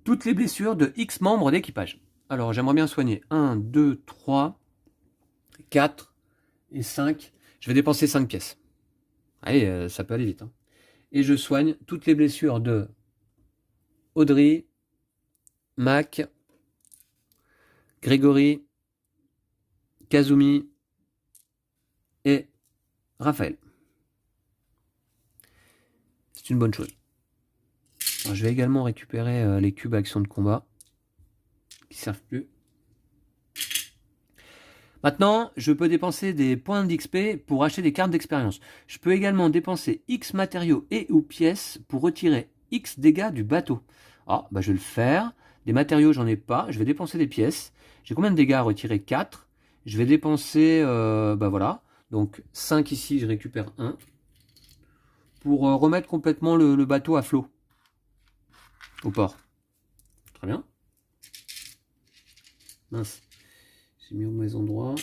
toutes les blessures de X membres d'équipage. Alors, j'aimerais bien soigner 1, 2, 3, 4 et 5. Je vais dépenser 5 pièces. Allez, ça peut aller vite. Hein. Et je soigne toutes les blessures de Audrey, Mac, Grégory, Kazumi et Raphaël. C'est une bonne chose. Alors, je vais également récupérer les cubes actions de combat qui ne servent plus. Maintenant, je peux dépenser des points d'XP pour acheter des cartes d'expérience. Je peux également dépenser X matériaux et ou pièces pour retirer X dégâts du bateau. Ah, bah je vais le faire. Des matériaux, j'en ai pas. Je vais dépenser des pièces. J'ai combien de dégâts à retirer? 4. Je vais dépenser, bah voilà. Donc 5 ici, je récupère 1. Pour remettre complètement le bateau à flot. Au port. Très bien. Mince. J'ai mis au mauvais endroit.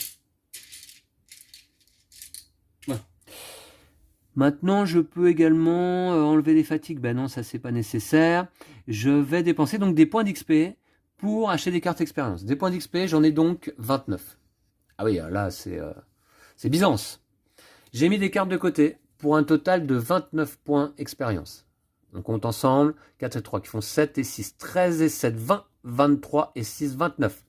Voilà. Maintenant, je peux également enlever les fatigues. Ben non, ça c'est pas nécessaire. Je vais dépenser donc des points d'XP pour acheter des cartes expérience. Des points d'XP, j'en ai donc 29. Ah oui, là c'est Byzance. J'ai mis des cartes de côté pour un total de 29 points expérience. On compte ensemble 4 et 3 qui font 7 et 6, 13 et 7, 20, 23 et 6, 29.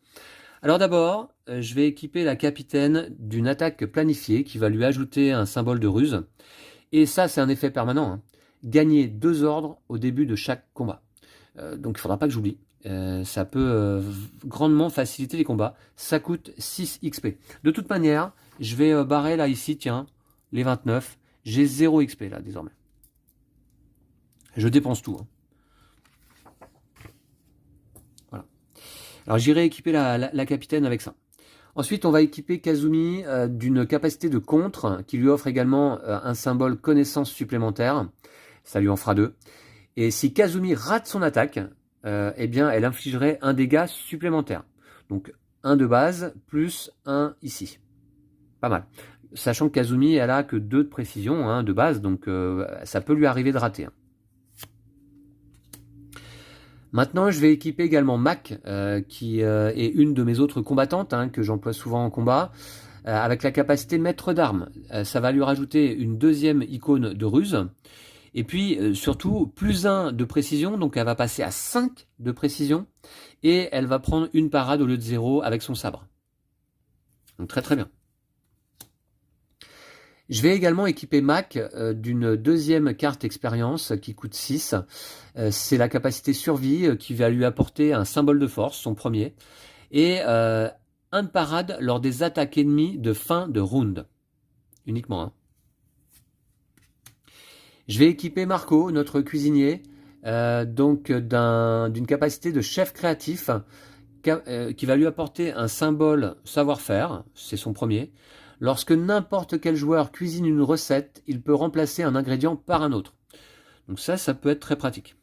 Alors d'abord, je vais équiper la capitaine d'une attaque planifiée qui va lui ajouter un symbole de ruse. Et ça, c'est un effet permanent. Hein. Gagner 2 ordres au début de chaque combat. Donc il ne faudra pas que j'oublie. Ça peut grandement faciliter les combats. Ça coûte 6 XP. De toute manière, je vais barrer là ici, tiens, les 29. J'ai 0 XP là désormais. Je dépense tout. Hein. Voilà. Alors j'irai équiper la capitaine avec ça. Ensuite, on va équiper Kazumi d'une capacité de contre qui lui offre également un symbole connaissance supplémentaire. Ça lui en fera 2. Et si Kazumi rate son attaque, eh bien, elle infligerait un dégât supplémentaire. Donc, 1 de base plus 1 ici. Pas mal. Sachant que Kazumi, elle a que 2 de précision hein, de base, donc ça peut lui arriver de rater. Hein. Maintenant, je vais équiper également Mac, qui est une de mes autres combattantes, hein, que j'emploie souvent en combat, avec la capacité maître d'armes. Ça va lui rajouter une 2e icône de ruse, et puis surtout plus 1 de précision, donc elle va passer à 5 de précision, et elle va prendre une parade au lieu de 0 avec son sabre. Donc très très bien. Je vais également équiper Mac d'une 2e carte expérience qui coûte 6. C'est la capacité survie qui va lui apporter un symbole de force, son premier, et un de parade lors des attaques ennemies de fin de round. Uniquement. Hein. Je vais équiper Marco, notre cuisinier, donc d'une capacité de chef créatif qui va lui apporter un symbole savoir-faire, c'est son premier. Lorsque n'importe quel joueur cuisine une recette, il peut remplacer un ingrédient par un autre. Donc ça peut être très pratique.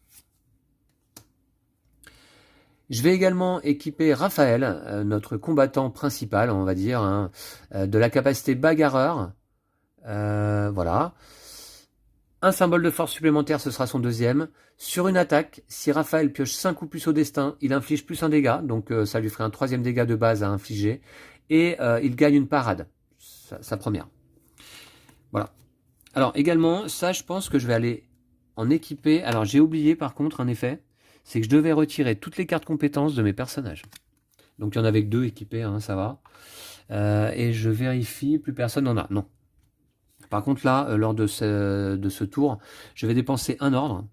Je vais également équiper Raphaël, notre combattant principal, on va dire, hein, de la capacité bagarreur. Voilà. Un symbole de force supplémentaire, ce sera son deuxième. Sur une attaque, si Raphaël pioche 5 ou plus au destin, il inflige plus un dégât, donc ça lui ferait un troisième dégât de base à infliger. Et il gagne une parade, sa première. Voilà. Alors également, ça je pense que je vais aller en équiper. Alors j'ai oublié par contre un effet, c'est que je devais retirer toutes les cartes compétences de mes personnages. Donc il y en avait que 2 équipés, hein, ça va. Et je vérifie, plus personne n'en a. Non. Par contre là, lors de ce tour, je vais dépenser un ordre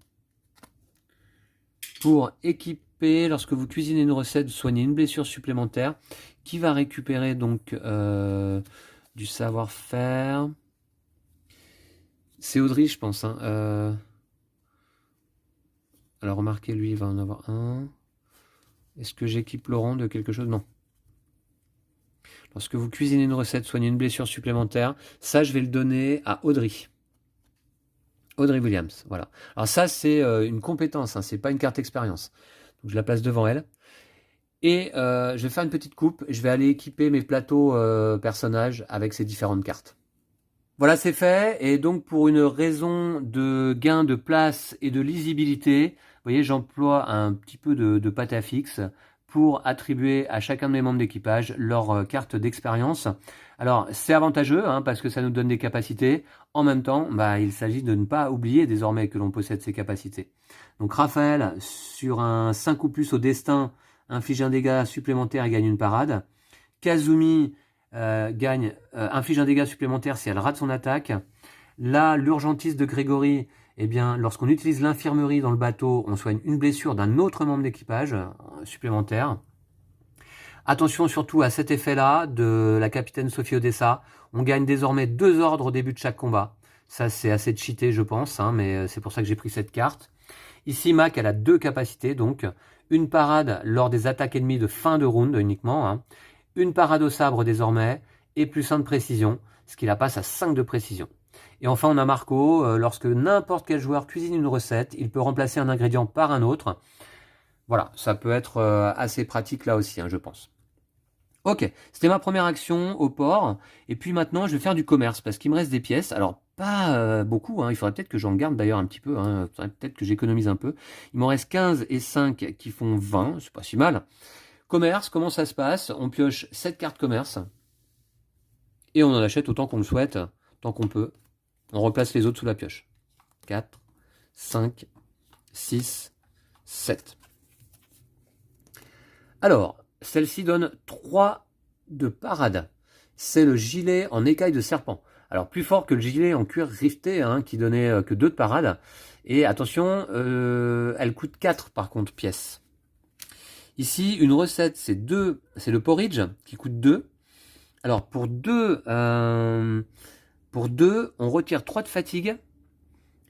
pour équiper, lorsque vous cuisinez une recette, soigner une blessure supplémentaire qui va récupérer donc du savoir-faire. C'est Audrey, je pense. Hein. Alors remarquez, lui, il va en avoir un. Est-ce que j'équipe Laurent de quelque chose? Non. Lorsque vous cuisinez une recette, soignez une blessure supplémentaire. Ça, je vais le donner à Audrey. Audrey Williams, voilà. Alors ça, c'est une compétence, hein, c'est pas une carte expérience. Donc je la place devant elle. Et je vais faire une petite coupe. Je vais aller équiper mes plateaux personnages avec ces différentes cartes. Voilà, c'est fait. Et donc pour une raison de gain de place et de lisibilité, vous voyez, j'emploie un petit peu de pâte à fixe pour attribuer à chacun de mes membres d'équipage leur carte d'expérience. Alors c'est avantageux hein, parce que ça nous donne des capacités. En même temps, il s'agit de ne pas oublier désormais que l'on possède ces capacités. Donc Raphaël, sur un 5 ou plus au destin, inflige un dégât supplémentaire et gagne une parade. Kazumi inflige un dégât supplémentaire si elle rate son attaque. Là, l'urgentiste de Grégory, eh bien, lorsqu'on utilise l'infirmerie dans le bateau, on soigne une blessure d'un autre membre d'équipage supplémentaire. Attention surtout à cet effet-là de la capitaine Sophie Odessa. On gagne désormais 2 ordres au début de chaque combat. Ça, c'est assez cheaté, je pense, hein, mais c'est pour ça que j'ai pris cette carte. Ici, Mac, elle a 2 capacités, donc une parade lors des attaques ennemies de fin de round uniquement, hein. Une parade au sabre désormais, et plus 1 de précision, ce qui la passe à 5 de précision. Et enfin, on a Marco, lorsque n'importe quel joueur cuisine une recette, il peut remplacer un ingrédient par un autre. Voilà, ça peut être assez pratique là aussi, hein, je pense. Ok, c'était ma première action au port. Et puis maintenant, je vais faire du commerce parce qu'il me reste des pièces. Alors, pas beaucoup, hein. Il faudrait peut-être que j'en garde d'ailleurs un petit peu. Hein. Il faudrait peut-être que j'économise un peu. Il m'en reste 15 et 5 qui font 20. C'est pas si mal. Commerce, comment ça se passe? On pioche 7 cartes commerce. Et on en achète autant qu'on le souhaite, tant qu'on peut. On replace les autres sous la pioche. 4, 5, 6, 7. Alors, celle-ci donne 3 de parade. C'est le gilet en écaille de serpent. Alors, plus fort que le gilet en cuir rifté, hein, qui donnait que 2 de parade. Et attention, elle coûte 4 par contre pièces. Ici, une recette, c'est le porridge qui coûte 2. Alors, pour 2, on retire 3 de fatigue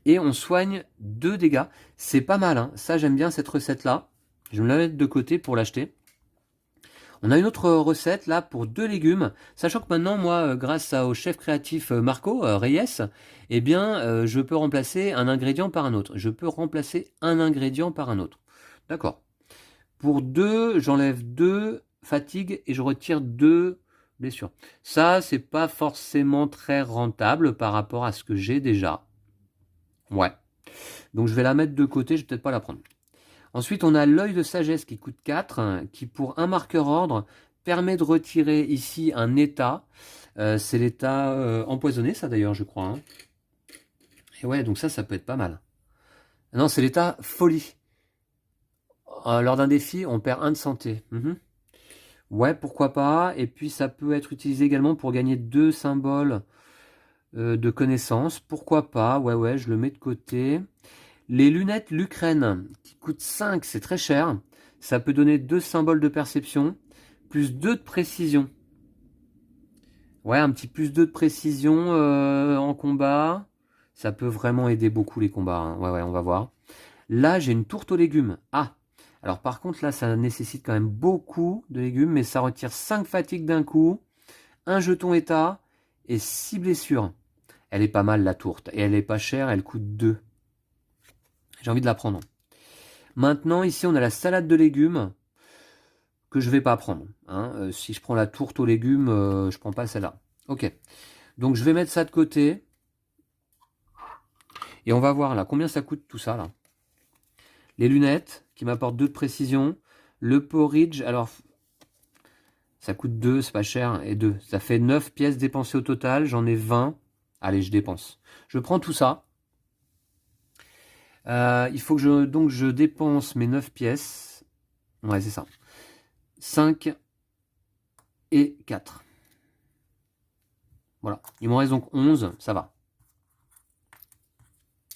et on soigne 2 dégâts. C'est pas mal, hein. Ça, j'aime bien cette recette-là. Je vais me la mettre de côté pour l'acheter. On a une autre recette là pour 2 légumes, sachant que maintenant moi grâce au chef créatif Marco Reyes, eh bien je peux remplacer un ingrédient par un autre. D'accord. Pour 2, j'enlève 2 fatigue et je retire 2 blessures. Ça, c'est pas forcément très rentable par rapport à ce que j'ai déjà. Ouais. Donc je vais la mettre de côté, je vais peut-être pas la prendre. Ensuite, on a l'œil de sagesse qui coûte 4, qui pour un marqueur ordre permet de retirer ici un état. C'est l'état empoisonné, ça d'ailleurs, je crois. Hein. Et ouais, donc ça peut être pas mal. Non, c'est l'état folie. Lors d'un défi, on perd 1 de santé. Ouais, pourquoi pas. Et puis, ça peut être utilisé également pour gagner 2 symboles de connaissance. Pourquoi pas. Ouais, je le mets de côté. Les lunettes l'Ukraine, qui coûtent 5, c'est très cher. Ça peut donner 2 symboles de perception, plus 2 de précision. Ouais, un petit plus 2 de précision en combat. Ça peut vraiment aider beaucoup les combats. Hein. Ouais, on va voir. Là, j'ai une tourte aux légumes. Ah, alors par contre, là, ça nécessite quand même beaucoup de légumes, mais ça retire 5 fatigues d'un coup, 1 jeton état et 6 blessures. Elle est pas mal, la tourte. Et elle est pas chère, elle coûte 2. J'ai envie de la prendre. Maintenant, ici, on a la salade de légumes que je vais pas prendre. Hein. Si je prends la tourte aux légumes, je prends pas celle-là. Ok. Donc, je vais mettre ça de côté. Et on va voir là combien ça coûte tout ça là. Les lunettes qui m'apportent 2 de précision. Le porridge, alors ça coûte 2, c'est pas cher, et 2. Ça fait 9 pièces dépensées au total, j'en ai 20. Allez, je dépense. Je prends tout ça. Il faut que je dépense mes 9 pièces. Ouais, c'est ça. 5 et 4. Voilà. Il m'en reste donc 11, ça va.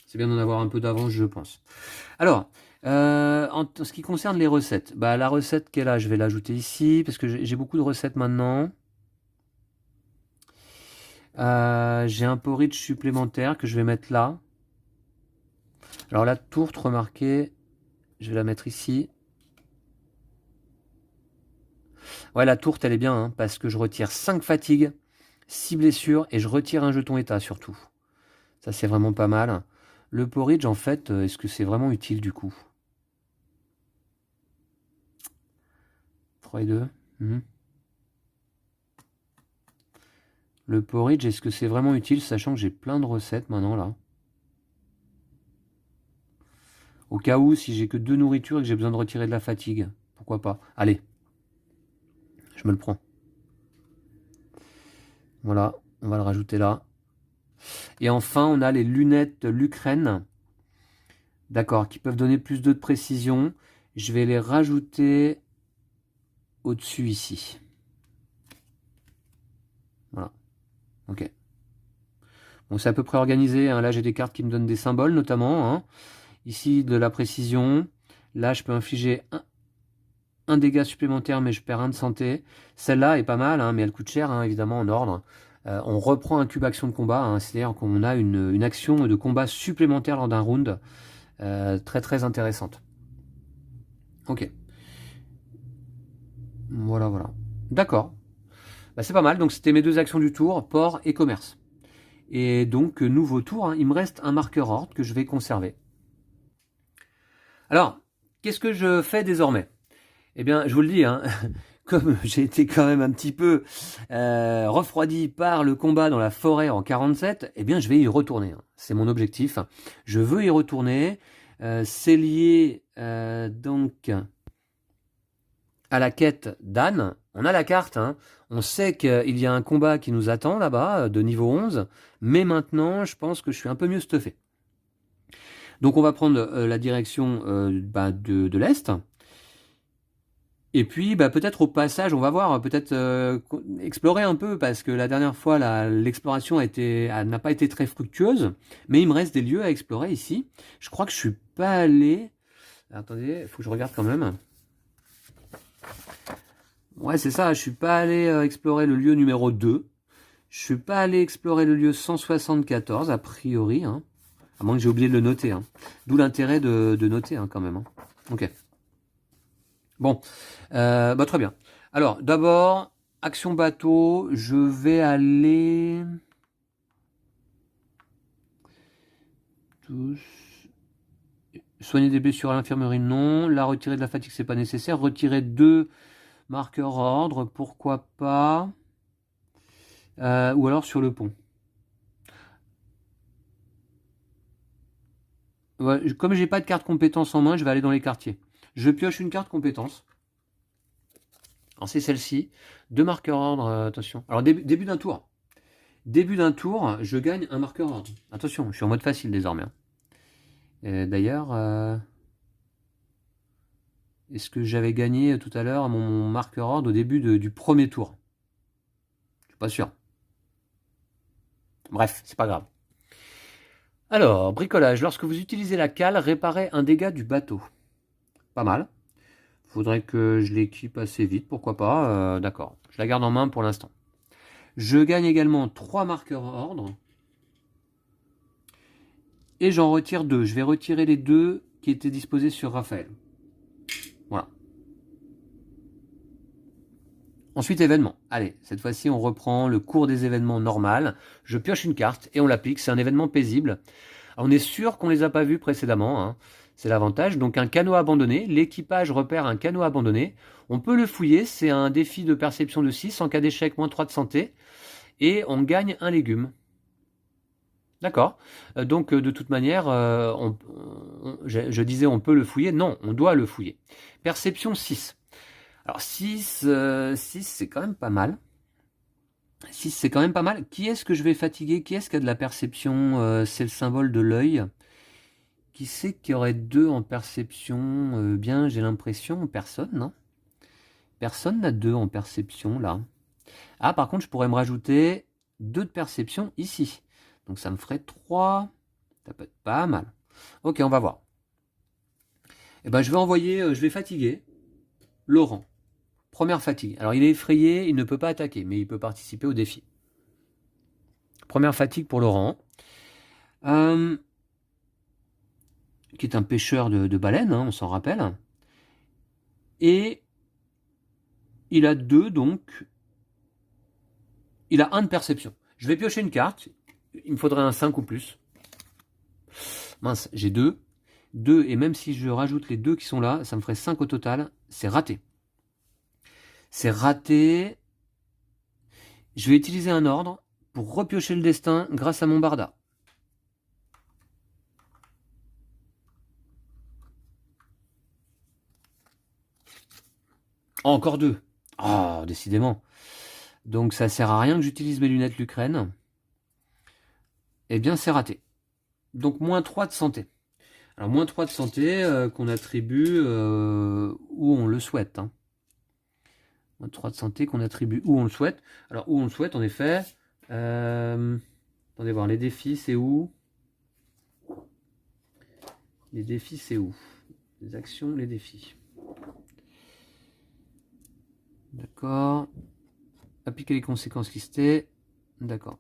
C'est bien d'en avoir un peu d'avance, je pense. Alors, en ce qui concerne les recettes, bah, la recette qu'elle a, je vais l'ajouter ici, parce que j'ai beaucoup de recettes maintenant. J'ai un porridge supplémentaire que je vais mettre là. Alors la tourte, remarquez, je vais la mettre ici. Ouais, la tourte, elle est bien, hein, parce que je retire 5 fatigues, 6 blessures, et je retire un jeton état surtout. Ça, c'est vraiment pas mal. Le porridge, en fait, est-ce que c'est vraiment utile du coup? 3 et 2. Le porridge, est-ce que c'est vraiment utile, sachant que j'ai plein de recettes maintenant, là? Au cas où, si j'ai que 2 nourritures et que j'ai besoin de retirer de la fatigue. Pourquoi pas? Allez. Je me le prends. Voilà, on va le rajouter là. Et enfin, on a les lunettes L'Ukraine. D'accord, qui peuvent donner plus de précision. Je vais les rajouter au-dessus ici. Voilà. Ok. Bon, c'est à peu près organisé, hein. Là, j'ai des cartes qui me donnent des symboles, notamment. Hein. Ici, de la précision. Là, je peux infliger un dégât supplémentaire, mais je perds 1 de santé. Celle-là est pas mal, hein, mais elle coûte cher, hein, évidemment, en ordre. On reprend un cube action de combat, hein, c'est-à-dire qu'on a une action de combat supplémentaire lors d'un round. Très très intéressante. Ok. Voilà, voilà. D'accord. Bah, c'est pas mal, donc c'était mes 2 actions du tour, port et commerce. Et donc, nouveau tour, hein, il me reste un marqueur ordre que je vais conserver. Alors, qu'est-ce que je fais désormais? Eh bien, je vous le dis, hein, comme j'ai été quand même un petit peu refroidi par le combat dans la forêt en 47, eh bien, je vais y retourner. Hein. C'est mon objectif. Je veux y retourner. C'est lié donc à la quête d'Anne. On a la carte. Hein. On sait qu'il y a un combat qui nous attend là-bas, de niveau 11. Mais maintenant, je pense que je suis un peu mieux stuffé. Donc, on va prendre la direction de l'Est. Et puis, peut-être au passage, on va voir, peut-être explorer un peu, parce que la dernière fois, l'exploration n'a pas été très fructueuse, mais il me reste des lieux à explorer ici. Je crois que je suis pas allé... Attendez, il faut que je regarde quand même. Ouais, c'est ça, je suis pas allé explorer le lieu numéro 2. Je suis pas allé explorer le lieu 174, a priori, hein. À moins que j'ai oublié de le noter. Hein. D'où l'intérêt de noter, hein, quand même. Hein. Ok. Bon, très bien. Alors, d'abord, action bateau, je vais aller... Tous... Soigner des blessures à l'infirmerie, non. La retirer de la fatigue, c'est pas nécessaire. Retirer 2 marqueurs ordre, pourquoi pas. Ou alors sur le pont. Ouais, comme j'ai pas de carte compétence en main, je vais aller dans les quartiers. Je pioche une carte compétence. Alors c'est celle-ci. 2 marqueurs ordre, attention. Alors début d'un tour. Début d'un tour, je gagne un marqueur ordre. Attention, je suis en mode facile désormais. D'ailleurs, est-ce que j'avais gagné tout à l'heure mon marqueur ordre au début du premier tour? Je suis pas sûr. Bref, c'est pas grave. Alors, bricolage. Lorsque vous utilisez la cale, réparez un dégât du bateau. Pas mal. Faudrait que je l'équipe assez vite, pourquoi pas. D'accord, je la garde en main pour l'instant. Je gagne également 3 marqueurs ordre. Et j'en retire 2. Je vais retirer les 2 qui étaient disposés sur Raphaël. Voilà. Ensuite, événement. Allez, cette fois-ci, on reprend le cours des événements normal. Je pioche une carte et on l'applique. C'est un événement paisible. Alors, on est sûr qu'on ne les a pas vus précédemment. Hein. C'est l'avantage. Donc, un canot abandonné. L'équipage repère un canot abandonné. On peut le fouiller. C'est un défi de perception de 6. En cas d'échec, moins 3 de santé. Et on gagne un légume. D'accord. Donc, de toute manière, je disais on peut le fouiller. Non, on doit le fouiller. Perception 6. Alors 6, 6 c'est quand même pas mal. 6 c'est quand même pas mal. Qui est-ce que je vais fatiguer? Qui est-ce qui a de la perception? C'est le symbole de l'œil. Qui c'est qui aurait 2 en perception? Bien, j'ai l'impression. Personne, non? Personne n'a 2 en perception, là. Ah, par contre, je pourrais me rajouter 2 de perception ici. Donc ça me ferait 3. Ça peut être pas mal. Ok, on va voir. Eh ben, je vais fatiguer Laurent. Première fatigue. Alors il est effrayé, il ne peut pas attaquer, mais il peut participer au défi. Première fatigue pour Laurent. Qui est un pêcheur de baleines, hein, on s'en rappelle. Et il a 2, donc il a 1 de perception. Je vais piocher une carte. Il me faudrait un 5 ou plus. Mince, j'ai 2. 2, et même si je rajoute les 2 qui sont là, ça me ferait 5 au total. C'est raté. C'est raté. Je vais utiliser un ordre pour repiocher le destin grâce à mon barda. Oh, encore 2. Ah, décidément. Donc ça sert à rien que j'utilise mes lunettes l'Ukraine. Eh bien, c'est raté. Donc moins 3 de santé. Alors moins 3 de santé qu'on attribue où on le souhaite. Hein. Moins 3 de santé qu'on attribue où on le souhaite. Alors où on le souhaite, en effet. Attendez voir, les défis, c'est où? Les défis, c'est où? Les actions, les défis. D'accord. Appliquer les conséquences listées. D'accord.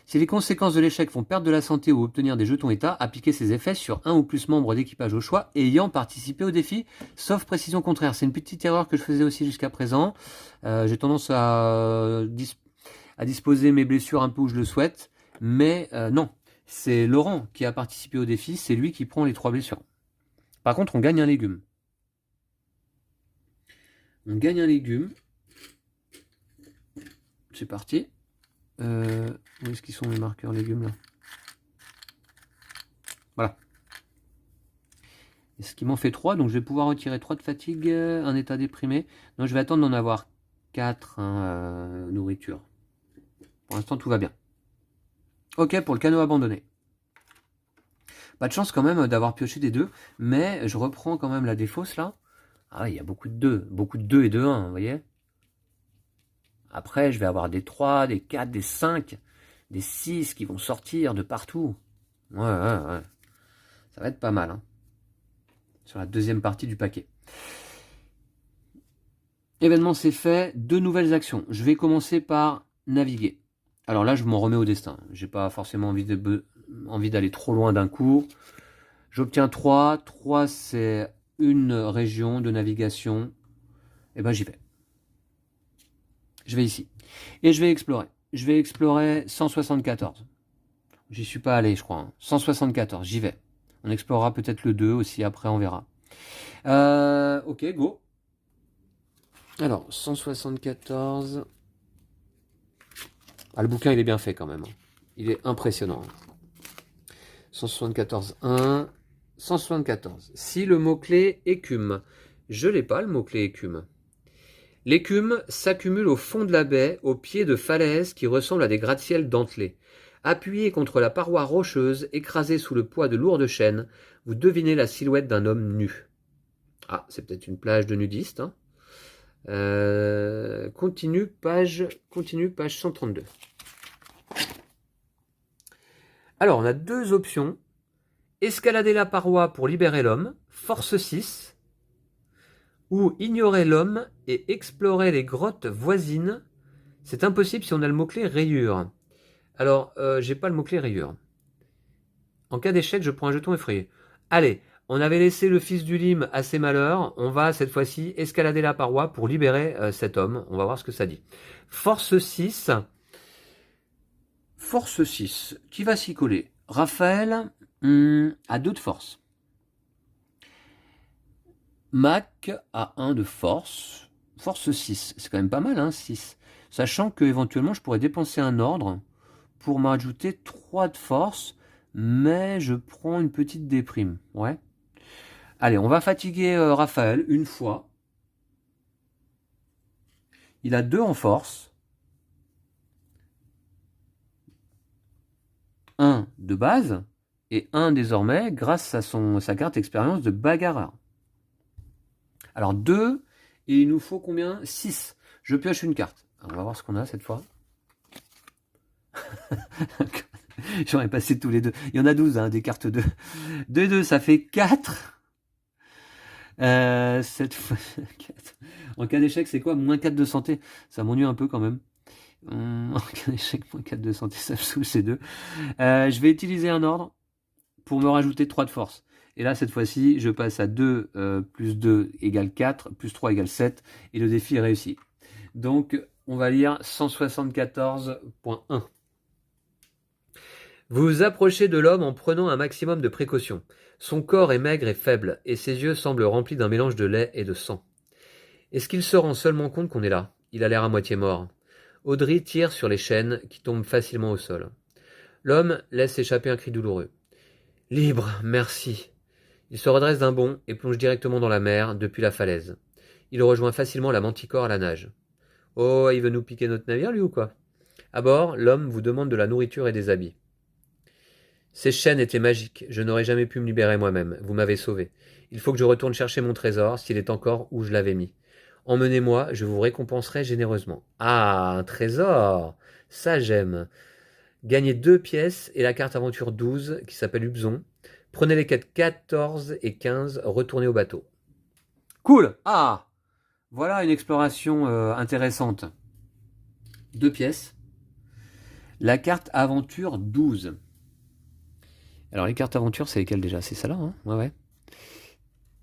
Si les conséquences de l'échec font perdre de la santé ou obtenir des jetons état, appliquez ces effets sur un ou plus membres d'équipage au choix ayant participé au défi, sauf précision contraire. C'est une petite erreur que je faisais aussi jusqu'à présent. J'ai tendance à disposer mes blessures un peu où je le souhaite, mais non, c'est Laurent qui a participé au défi, c'est lui qui prend les 3 blessures. Par contre, on gagne un légume. On gagne un légume. C'est parti. Où est-ce qu'ils sont mes marqueurs légumes là? Voilà. Et ce qui m'en fait 3, donc je vais pouvoir retirer 3 de fatigue, un état déprimé. Donc je vais attendre d'en avoir 4 nourriture. Pour l'instant tout va bien. Ok pour le canot abandonné. Pas de chance quand même d'avoir pioché des 2, mais je reprends quand même la défausse là. Ah il y a beaucoup de 2 et de 1, vous voyez. Après je vais avoir des 3, des 4, des 5, des 6 qui vont sortir de partout. Ouais. Ça va être pas mal, hein. Sur la deuxième partie du paquet. Événement c'est fait, 2 nouvelles actions. Je vais commencer par naviguer. Alors là je m'en remets au destin. J'ai pas forcément envie d'aller trop loin d'un coup. J'obtiens 3. 3 c'est une région de navigation. Et ben j'y vais. Je vais ici. Et je vais explorer. Je vais explorer 174. J'y suis pas allé je crois. Hein. 174, j'y vais. On explorera peut-être le 2 aussi, après on verra. Ok, go. Alors, 174. Ah, le bouquin, il est bien fait quand même. Il est impressionnant. 174, 1. 174. Si le mot-clé écume. Je l'ai pas, le mot-clé écume. L'écume s'accumule au fond de la baie, au pied de falaises qui ressemblent à des gratte-ciel dentelés. Appuyé contre la paroi rocheuse, écrasé sous le poids de lourdes chaînes, vous devinez la silhouette d'un homme nu. Ah, c'est peut-être une plage de nudistes. Hein. Continue, page 132. Alors, on a 2 options. Escalader la paroi pour libérer l'homme, force 6, ou ignorer l'homme et explorer les grottes voisines. C'est impossible si on a le mot-clé rayure. Alors, j'ai pas le mot-clé rayure. En cas d'échec, je prends un jeton effrayé. Allez, on avait laissé le fils du lime à ses malheurs. On va cette fois-ci escalader la paroi pour libérer cet homme. On va voir ce que ça dit. Force 6. Force 6. Qui va s'y coller? Raphaël a 2 de force. Mac a 1 de force. Force 6. C'est quand même pas mal, hein, 6. Sachant que éventuellement je pourrais dépenser un ordre pour m'ajouter 3 de force, mais je prends une petite déprime. Ouais. Allez, on va fatiguer Raphaël une fois. Il a 2 en force. 1 de base et 1 désormais grâce à sa carte expérience de bagarreur. Alors 2 et il nous faut combien? 6. Je pioche une carte. Alors, on va voir ce qu'on a cette fois. J'en ai passé tous les deux. Il y en a 12, hein, des cartes 2. 2 et 2, ça fait 4. Cette fois, 4. En cas d'échec, c'est quoi? Moins 4 de santé. Ça m'ennuie un peu quand même. En cas d'échec, moins 4 de santé, ça me saoule ces deux. Je vais utiliser un ordre pour me rajouter 3 de force. Et là, cette fois-ci, je passe à 2 plus 2 égale 4, plus 3 égale 7. Et le défi est réussi. Donc, on va lire 174.1. Vous vous approchez de l'homme en prenant un maximum de précautions. Son corps est maigre et faible, et ses yeux semblent remplis d'un mélange de lait et de sang. Est-ce qu'il se rend seulement compte qu'on est là? Il a l'air à moitié mort. Audrey tire sur les chaînes qui tombent facilement au sol. L'homme laisse échapper un cri douloureux. Libre, merci. Il se redresse d'un bond et plonge directement dans la mer depuis la falaise. Il rejoint facilement la manticore à la nage. Oh, il veut nous piquer notre navire, lui, ou quoi? À bord, l'homme vous demande de la nourriture et des habits. Ces chaînes étaient magiques, je n'aurais jamais pu me libérer moi-même, vous m'avez sauvé. Il faut que je retourne chercher mon trésor, s'il est encore où je l'avais mis. Emmenez-moi, je vous récompenserai généreusement. Ah, un trésor! Ça j'aime. Gagnez 2 pièces et la carte aventure 12, qui s'appelle Hubzon. Prenez les quêtes 14 et 15, retournez au bateau. Cool! Ah! Voilà une exploration intéressante. 2 pièces. La carte aventure 12. Alors les cartes aventure, c'est lesquelles déjà? C'est ça là, hein? Ouais, ouais.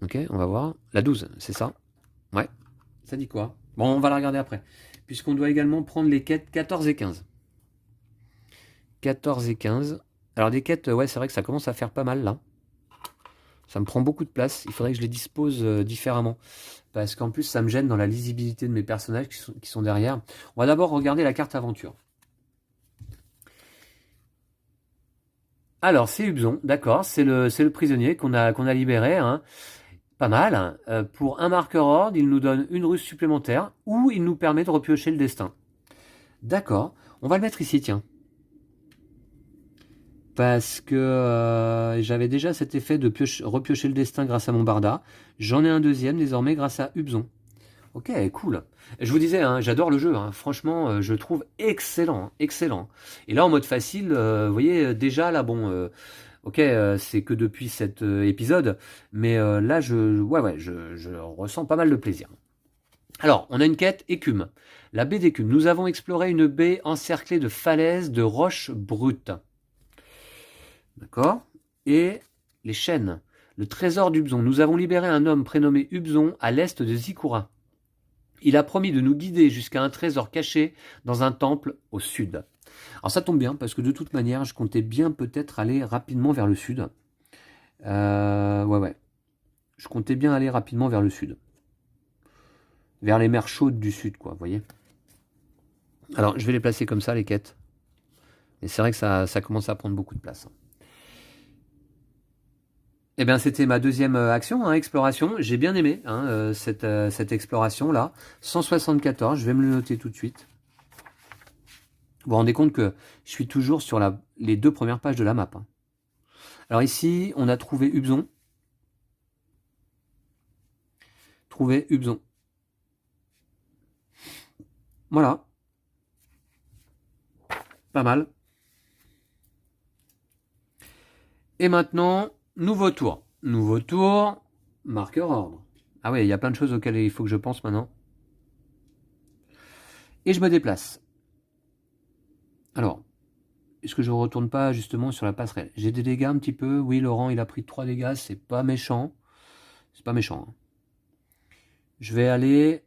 Ok, on va voir. La 12, c'est ça? Ouais. Ça dit quoi? Bon, on va la regarder après. Puisqu'on doit également prendre les quêtes 14 et 15. 14 et 15. Alors des quêtes, ouais, c'est vrai que ça commence à faire pas mal là. Ça me prend beaucoup de place. Il faudrait que je les dispose différemment. Parce qu'en plus, ça me gêne dans la lisibilité de mes personnages qui sont derrière. On va d'abord regarder la carte aventure. Alors, c'est Hubzon, d'accord, c'est le prisonnier qu'on a libéré, hein. Pas mal. Pour un marqueur ordre, il nous donne une ruse supplémentaire ou il nous permet de repiocher le destin. D'accord, on va le mettre ici, tiens. Parce que j'avais déjà cet effet de repiocher le destin grâce à mon barda. J'en ai un deuxième désormais grâce à Hubzon. Ok, cool. Je vous disais, hein, j'adore le jeu. Hein. Franchement, je le trouve excellent, hein, excellent. Et là, en mode facile, vous voyez, déjà, là, bon, ok, c'est que depuis cet épisode, mais là, je ressens pas mal de plaisir. Alors, on a une quête écume. La baie d'écume. Nous avons exploré une baie encerclée de falaises de roches brutes. D'accord? Et les chaînes. Le trésor d'Hubzon. Nous avons libéré un homme prénommé Hubzon à l'est de Zikura. Il a promis de nous guider jusqu'à un trésor caché dans un temple au sud. Alors ça tombe bien, parce que de toute manière, je comptais bien peut-être aller rapidement vers le sud. Ouais. Je comptais bien aller rapidement vers le sud. Vers les mers chaudes du sud, quoi, vous voyez. Alors, je vais les placer comme ça, les quêtes. Et c'est vrai que ça commence à prendre beaucoup de place. Eh bien, c'était ma deuxième action, hein, exploration. J'ai bien aimé cette exploration-là. 174, je vais me le noter tout de suite. Vous vous rendez compte que je suis toujours sur les 2 premières pages de la map. Hein. Alors ici, on a trouvé Hubzon. Voilà. Pas mal. Et maintenant, nouveau tour. Nouveau tour, marqueur ordre. Ah oui, il y a plein de choses auxquelles il faut que je pense maintenant. Et je me déplace. Alors, est-ce que je ne retourne pas justement sur la passerelle? J'ai des dégâts un petit peu. Oui, Laurent, il a pris 3 dégâts. C'est pas méchant. C'est pas méchant. Hein. Je vais aller...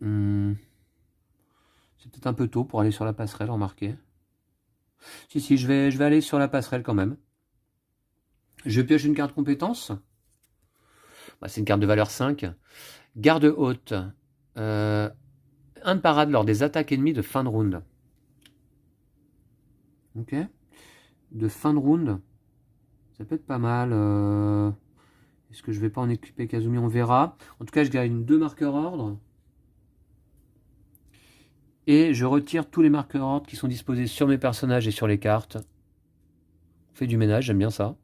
C'est peut-être un peu tôt pour aller sur la passerelle, remarquez. Si, je vais aller sur la passerelle quand même. Je pioche une carte compétence. Bah, c'est une carte de valeur 5. Garde haute. 1 de parade lors des attaques ennemies de fin de round. Ok. De fin de round. Ça peut être pas mal. Est-ce que je vais pas en équiper Kazumi? On verra. En tout cas, je gagne 2 marqueurs ordre. Et je retire tous les marqueurs ordre qui sont disposés sur mes personnages et sur les cartes. On fait du ménage, j'aime bien ça.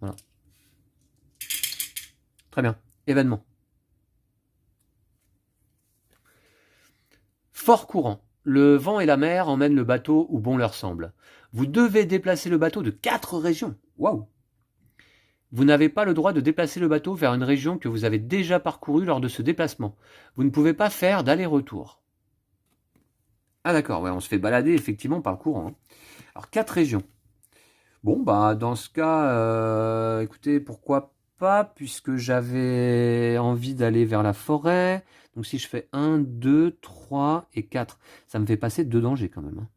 Voilà. Très bien. Événement. Fort courant. Le vent et la mer emmènent le bateau où bon leur semble. Vous devez déplacer le bateau de 4 régions. Waouh! Vous n'avez pas le droit de déplacer le bateau vers une région que vous avez déjà parcourue lors de ce déplacement. Vous ne pouvez pas faire d'aller-retour. Ah d'accord, ouais, on se fait balader effectivement par le courant. Hein. Alors 4 régions. Bon, bah dans ce cas, écoutez, pourquoi pas, puisque j'avais envie d'aller vers la forêt. Donc si je fais 1, 2, 3 et 4, ça me fait passer 2 dangers quand même. Hein.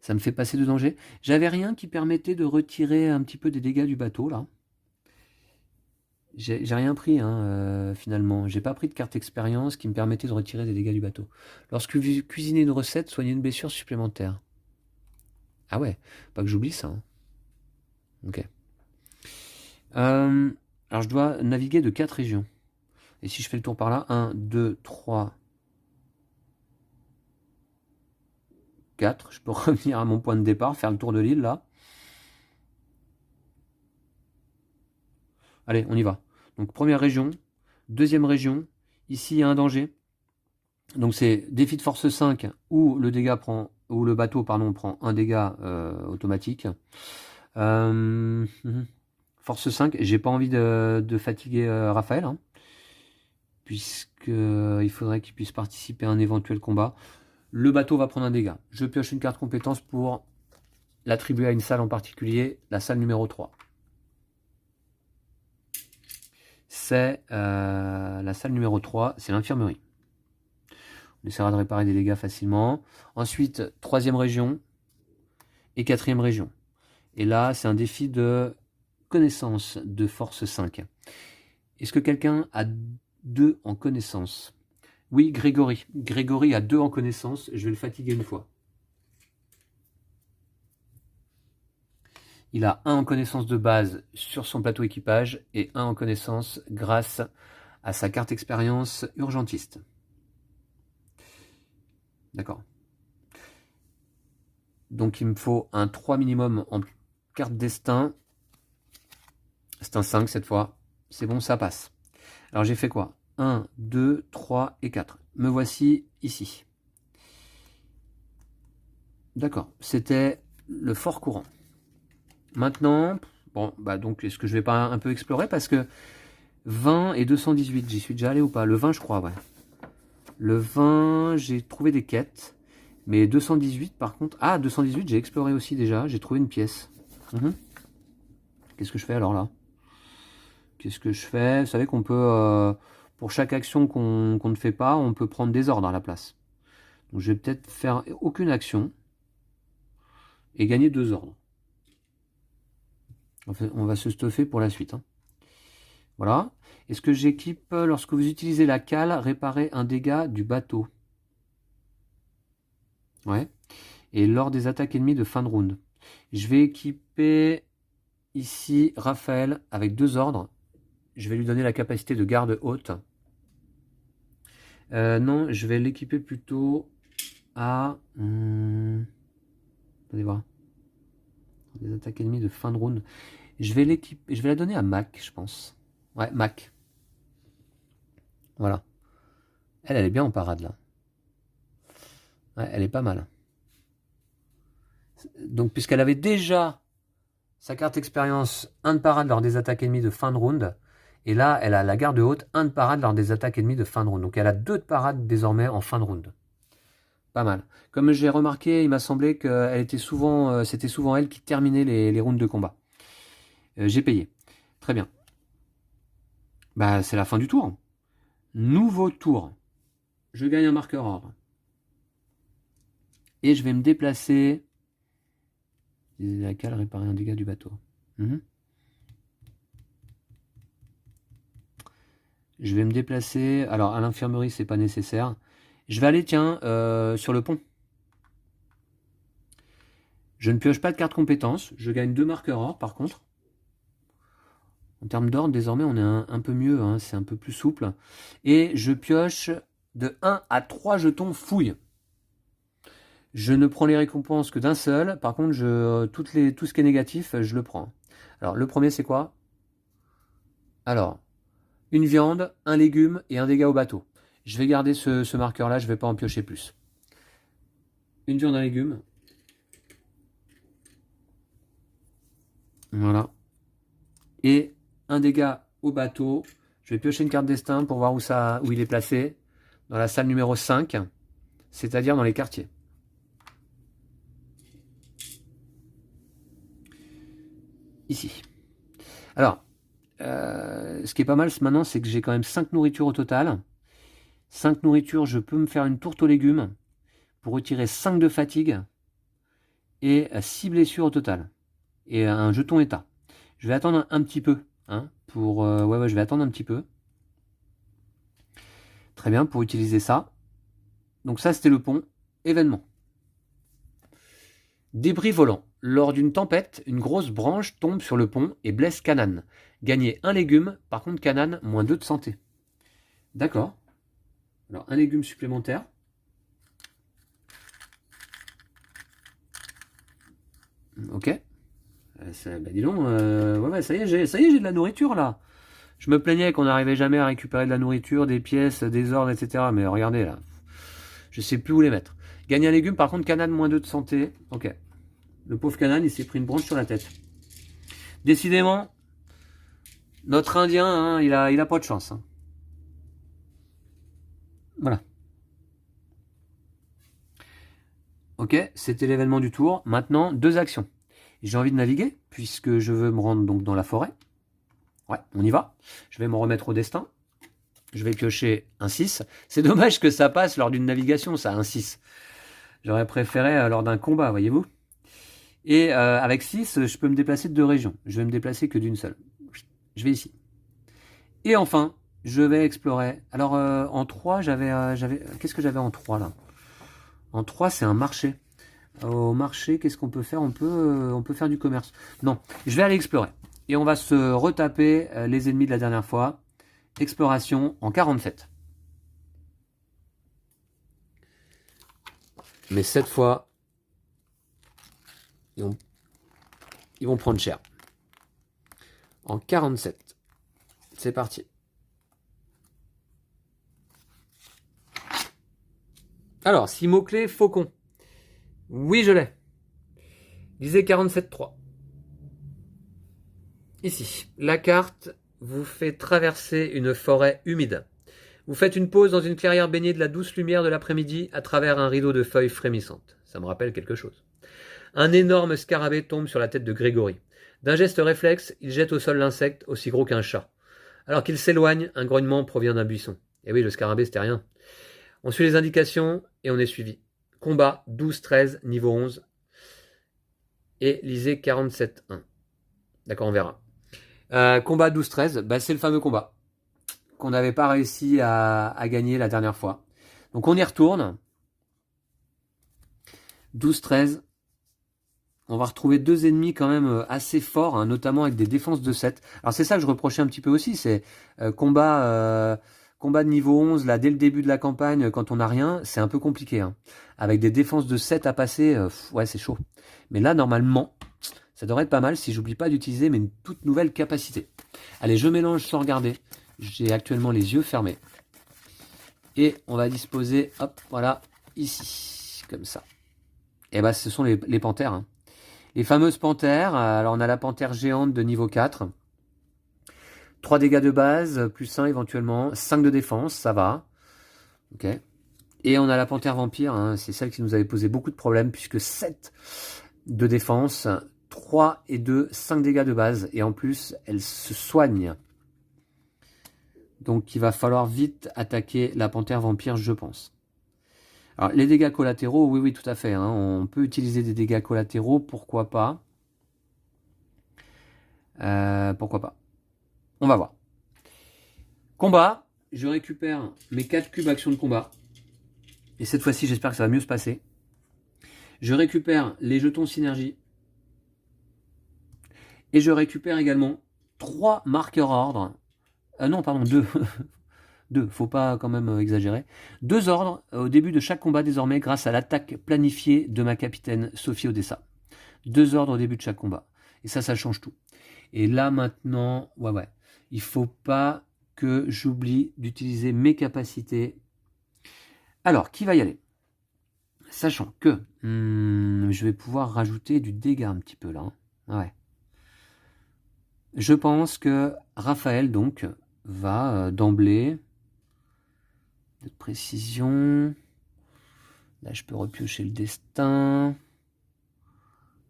Ça me fait passer 2 dangers. J'avais rien qui permettait de retirer un petit peu des dégâts du bateau, là. J'ai rien pris, hein, finalement. J'ai pas pris de carte expérience qui me permettait de retirer des dégâts du bateau. Lorsque vous cuisinez une recette, soignez une blessure supplémentaire. Ah ouais, pas que j'oublie ça. Hein. Ok. Alors je dois naviguer de 4 régions. Et si je fais le tour par là, 1, 2, 3, 4, je peux revenir à mon point de départ, faire le tour de l'île là. Allez, on y va. Donc première région, deuxième région, ici il y a un danger. Donc c'est défi de force 5 où le bateau prend un dégât automatique. Force 5, j'ai pas envie de fatiguer Raphaël, hein, puisqu'il faudrait qu'il puisse participer à un éventuel combat. Le bateau va prendre un dégât. Je pioche une carte compétence pour l'attribuer à une salle en particulier, la salle numéro 3. C'est la salle numéro 3, c'est l'infirmerie. On essaiera de réparer des dégâts facilement. Ensuite, troisième région et quatrième région. Et là, c'est un défi de connaissance de force 5. Est-ce que quelqu'un a 2 en connaissance? Oui, Grégory. Grégory a 2 en connaissance. Je vais le fatiguer une fois. Il a 1 en connaissance de base sur son plateau équipage et 1 en connaissance grâce à sa carte expérience urgentiste. D'accord. Donc il me faut un 3 minimum en carte destin. C'est un 5 cette fois. C'est bon, ça passe. Alors j'ai fait quoi? 1, 2, 3 et 4. Me voici ici. D'accord. C'était le fort courant. Maintenant, bon, bah donc est-ce que je vais pas un peu explorer? Parce que 20 et 218, j'y suis déjà allé ou pas? Le 20, je crois, ouais. Le 20, j'ai trouvé des quêtes. Mais 218, par contre... Ah, 218, j'ai exploré aussi déjà. J'ai trouvé une pièce. Qu'est-ce que je fais alors là? Qu'est-ce que je fais? Vous savez qu'on peut... pour chaque action qu'on ne fait pas, on peut prendre des ordres à la place. Donc je vais peut-être faire aucune action. Et gagner 2 ordres. On va se stuffer pour la suite. Hein. Voilà. Est-ce que j'équipe, lorsque vous utilisez la cale, réparer un dégât du bateau? Ouais. Et lors des attaques ennemies de fin de round. Je vais équiper ici Raphaël avec 2 ordres. Je vais lui donner la capacité de garde haute. Non, je vais l'équiper plutôt à... Attendez voir. Des attaques ennemies de fin de round. Je vais la donner à Mac, je pense. Ouais, Mac. Voilà. Elle est bien en parade là. Ouais, elle est pas mal. Donc, puisqu'elle avait déjà sa carte expérience 1 de parade lors des attaques ennemies de fin de round, et là, elle a la garde haute 1 de parade lors des attaques ennemies de fin de round. Donc, elle a 2 de parade désormais en fin de round. Pas mal. Comme j'ai remarqué, il m'a semblé que c'était souvent elle qui terminait les rounds de combat. J'ai payé. Très bien. Bah, c'est la fin du tour. Nouveau tour. Je gagne un marqueur ordre. Et je vais me déplacer. La cale réparer un dégât du bateau. Je vais me déplacer. Alors, à l'infirmerie, c'est pas nécessaire. Je vais aller, tiens, sur le pont. Je ne pioche pas de carte compétence. Je gagne 2 marqueurs or, par contre. En termes d'ordre, désormais, on est un peu mieux. Hein, c'est un peu plus souple. Et je pioche de 1 à 3 jetons fouille. Je ne prends les récompenses que d'un seul. Par contre, tout ce qui est négatif, je le prends. Alors, le premier, c'est quoi? Alors, une viande, un légume et un dégât au bateau. Je vais garder ce marqueur-là, je ne vais pas en piocher plus. Une viande, un légume. Voilà. Et un dégât au bateau. Je vais piocher une carte destin pour voir où il est placé. Dans la salle numéro 5, c'est-à-dire dans les quartiers. Ici. Alors, ce qui est pas mal maintenant, c'est que j'ai quand même 5 nourritures au total. 5 nourritures, je peux me faire une tourte aux légumes pour retirer 5 de fatigue et 6 blessures au total. Et un jeton état. Je vais attendre un petit peu. Hein, je vais attendre un petit peu. Très bien, pour utiliser ça. Donc ça, c'était le pont. Événement. Débris volant. Lors d'une tempête, une grosse branche tombe sur le pont et blesse Kanan. Gagnez un légume, par contre Kanan, moins 2 de santé. D'accord. Alors, un légume supplémentaire. Ok. Dis donc, ça y est, j'ai de la nourriture là. Je me plaignais qu'on n'arrivait jamais à récupérer de la nourriture, des pièces, des ordres, etc. Mais regardez là. Je sais plus où les mettre. Gagner un légume, par contre, Kanan, moins 2 de santé. Ok. Le pauvre Kanan, il s'est pris une branche sur la tête. Décidément, notre Indien, hein, il a pas de chance. Hein. Voilà. Ok, c'était l'événement du tour. Maintenant, 2 actions. J'ai envie de naviguer, puisque je veux me rendre donc dans la forêt. Ouais, on y va. Je vais me remettre au destin. Je vais piocher un 6. C'est dommage que ça passe lors d'une navigation, ça, un 6. J'aurais préféré lors d'un combat, voyez-vous. Et avec 6, je peux me déplacer de 2 régions. Je vais me déplacer que d'une seule. Je vais ici. Et enfin, je vais explorer. Alors, en 3, qu'est-ce que j'avais en 3, là? En 3, c'est un marché. Au marché, qu'est-ce qu'on peut faire? On peut faire du commerce. Non, je vais aller explorer. Et on va se retaper les ennemis de la dernière fois. Exploration en 47. Mais cette fois, ils vont prendre cher. En 47. C'est parti. Alors, 6 mots-clés, faucon. Oui, je l'ai. Lisez 47.3. Ici, la carte vous fait traverser une forêt humide. Vous faites une pause dans une clairière baignée de la douce lumière de l'après-midi à travers un rideau de feuilles frémissantes. Ça me rappelle quelque chose. Un énorme scarabée tombe sur la tête de Grégory. D'un geste réflexe, il jette au sol l'insecte aussi gros qu'un chat. Alors qu'il s'éloigne, un grognement provient d'un buisson. Et oui, le scarabée, c'était rien. On suit les indications et on est suivi. Combat 12-13, niveau 11. Et lisez 47.1. D'accord, on verra. Combat 12-13, c'est le fameux combat qu'on n'avait pas réussi à gagner la dernière fois. Donc on y retourne. 12-13. On va retrouver 2 ennemis quand même assez forts, hein, notamment avec des défenses de 7. Alors c'est ça que je reprochais un petit peu aussi, c'est combat de niveau 11, là, dès le début de la campagne, quand on n'a rien, c'est un peu compliqué. Hein. Avec des défenses de 7 à passer, ouais, c'est chaud. Mais là, normalement, ça devrait être pas mal si j'oublie pas d'utiliser mes toutes nouvelles capacités. Allez, je mélange sans regarder. J'ai actuellement les yeux fermés. Et on va disposer, hop, voilà, ici, comme ça. Et ce sont les panthères. Hein. Les fameuses panthères. Alors, on a la panthère géante de niveau 4. 3 dégâts de base, plus 1 éventuellement. 5 de défense, ça va. Ok. Et on a la panthère vampire. Hein, c'est celle qui nous avait posé beaucoup de problèmes, puisque 7 de défense, 3 et 2, 5 dégâts de base. Et en plus, elle se soigne. Donc, il va falloir vite attaquer la panthère vampire, je pense. Alors, les dégâts collatéraux, oui, tout à fait. Hein, on peut utiliser des dégâts collatéraux, pourquoi pas. Pourquoi pas. On va voir. Combat. je récupère mes 4 cubes action de combat. Et cette fois-ci, j'espère que ça va mieux se passer. Je récupère les jetons synergie. Et je récupère également 3 marqueurs ordre. Non, pardon, 2. 2, faut pas quand même exagérer. 2 ordres au début de chaque combat désormais grâce à l'attaque planifiée de ma capitaine Sophie Odessa. 2 ordres au début de chaque combat. Et ça change tout. Et là maintenant, ouais, il faut pas que j'oublie d'utiliser mes capacités. Alors, qui va y aller? Sachant que je vais pouvoir rajouter du dégât un petit peu là. Ouais. Je pense que Raphaël donc va d'emblée de précision. Là, je peux repiocher le destin.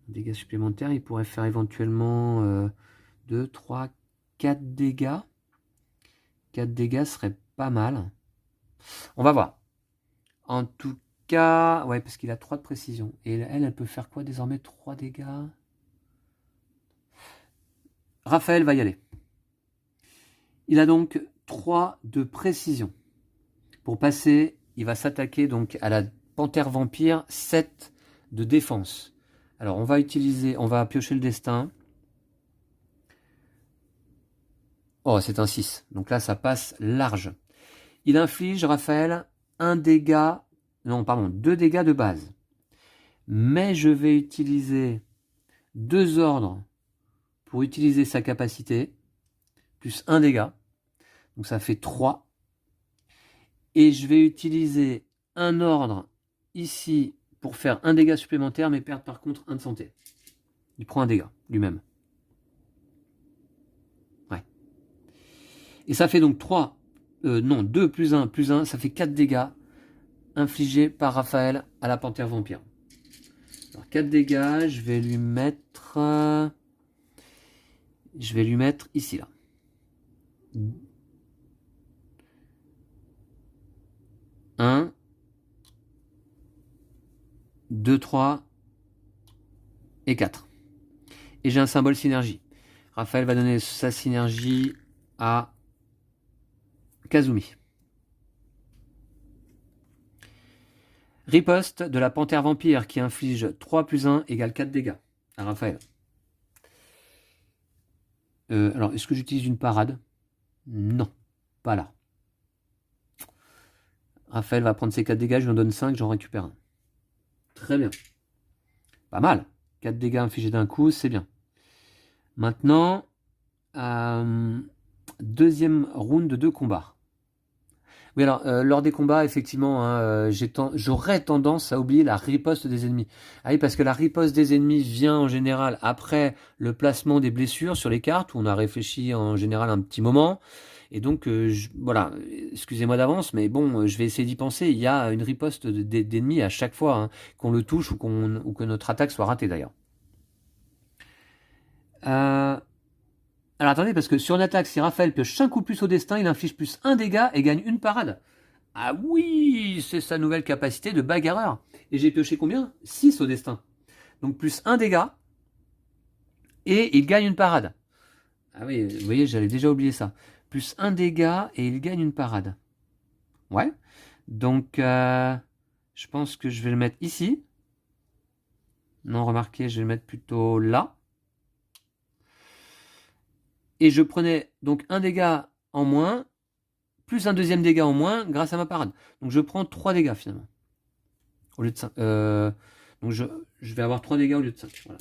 Dégâts supplémentaires, il pourrait faire éventuellement 2, 3, 4 dégâts. 4 dégâts serait pas mal. On va voir. En tout cas, ouais, parce qu'il a 3 de précision. Et elle peut faire quoi désormais? 3 dégâts. Raphaël va y aller. Il a donc 3 de précision. Pour passer, il va s'attaquer donc à la panthère vampire, 7 de défense. Alors on va piocher le destin. Oh, c'est un 6. Donc là, ça passe large. Il inflige, Raphaël, 2 dégâts de base. Mais je vais utiliser 2 ordres pour utiliser sa capacité, plus 1 dégât. Donc ça fait 3. Et je vais utiliser un ordre ici pour faire 1 dégât supplémentaire, mais perdre par contre 1 de santé. Il prend 1 dégât lui-même. Ouais. Et ça fait donc 2 plus 1, ça fait 4 dégâts infligés par Raphaël à la panthère vampire. Alors 4 dégâts, je vais lui mettre ici là. 1, 2, 3 et 4. Et j'ai un symbole synergie. Raphaël va donner sa synergie à Kazumi. Riposte de la panthère vampire qui inflige 3 plus 1 égale 4 dégâts à Raphaël. Alors, est-ce que j'utilise une parade? Non, pas là. Raphaël va prendre ses 4 dégâts, je lui en donne 5, j'en récupère 1. Très bien. Pas mal. 4 dégâts infligés d'un coup, c'est bien. Maintenant, deuxième round de combat. Oui, alors, lors des combats, effectivement, hein, j'aurais tendance à oublier la riposte des ennemis. Ah oui, parce que la riposte des ennemis vient en général après le placement des blessures sur les cartes, où on a réfléchi en général un petit moment. Et donc, voilà, excusez-moi d'avance, mais bon, je vais essayer d'y penser. Il y a une riposte d'ennemis à chaque fois, hein, qu'on le touche ou que notre attaque soit ratée d'ailleurs. Alors attendez, parce que sur une attaque, si Raphaël pioche 5 ou plus au destin, il inflige plus 1 dégât et gagne une parade. Ah oui, c'est sa nouvelle capacité de bagarreur. Et j'ai pioché combien? 6 au destin. Donc plus 1 dégât et il gagne une parade. Ah oui, vous voyez, j'avais déjà oublié ça. Plus 1 dégât et il gagne une parade. Ouais. Donc, je pense que je vais le mettre ici. Non, remarquez, je vais le mettre plutôt là. Et je prenais donc 1 dégât en moins, plus un deuxième dégât en moins grâce à ma parade. Donc je prends 3 dégâts finalement. Au lieu de 5. Donc je vais avoir 3 dégâts au lieu de 5. Voilà.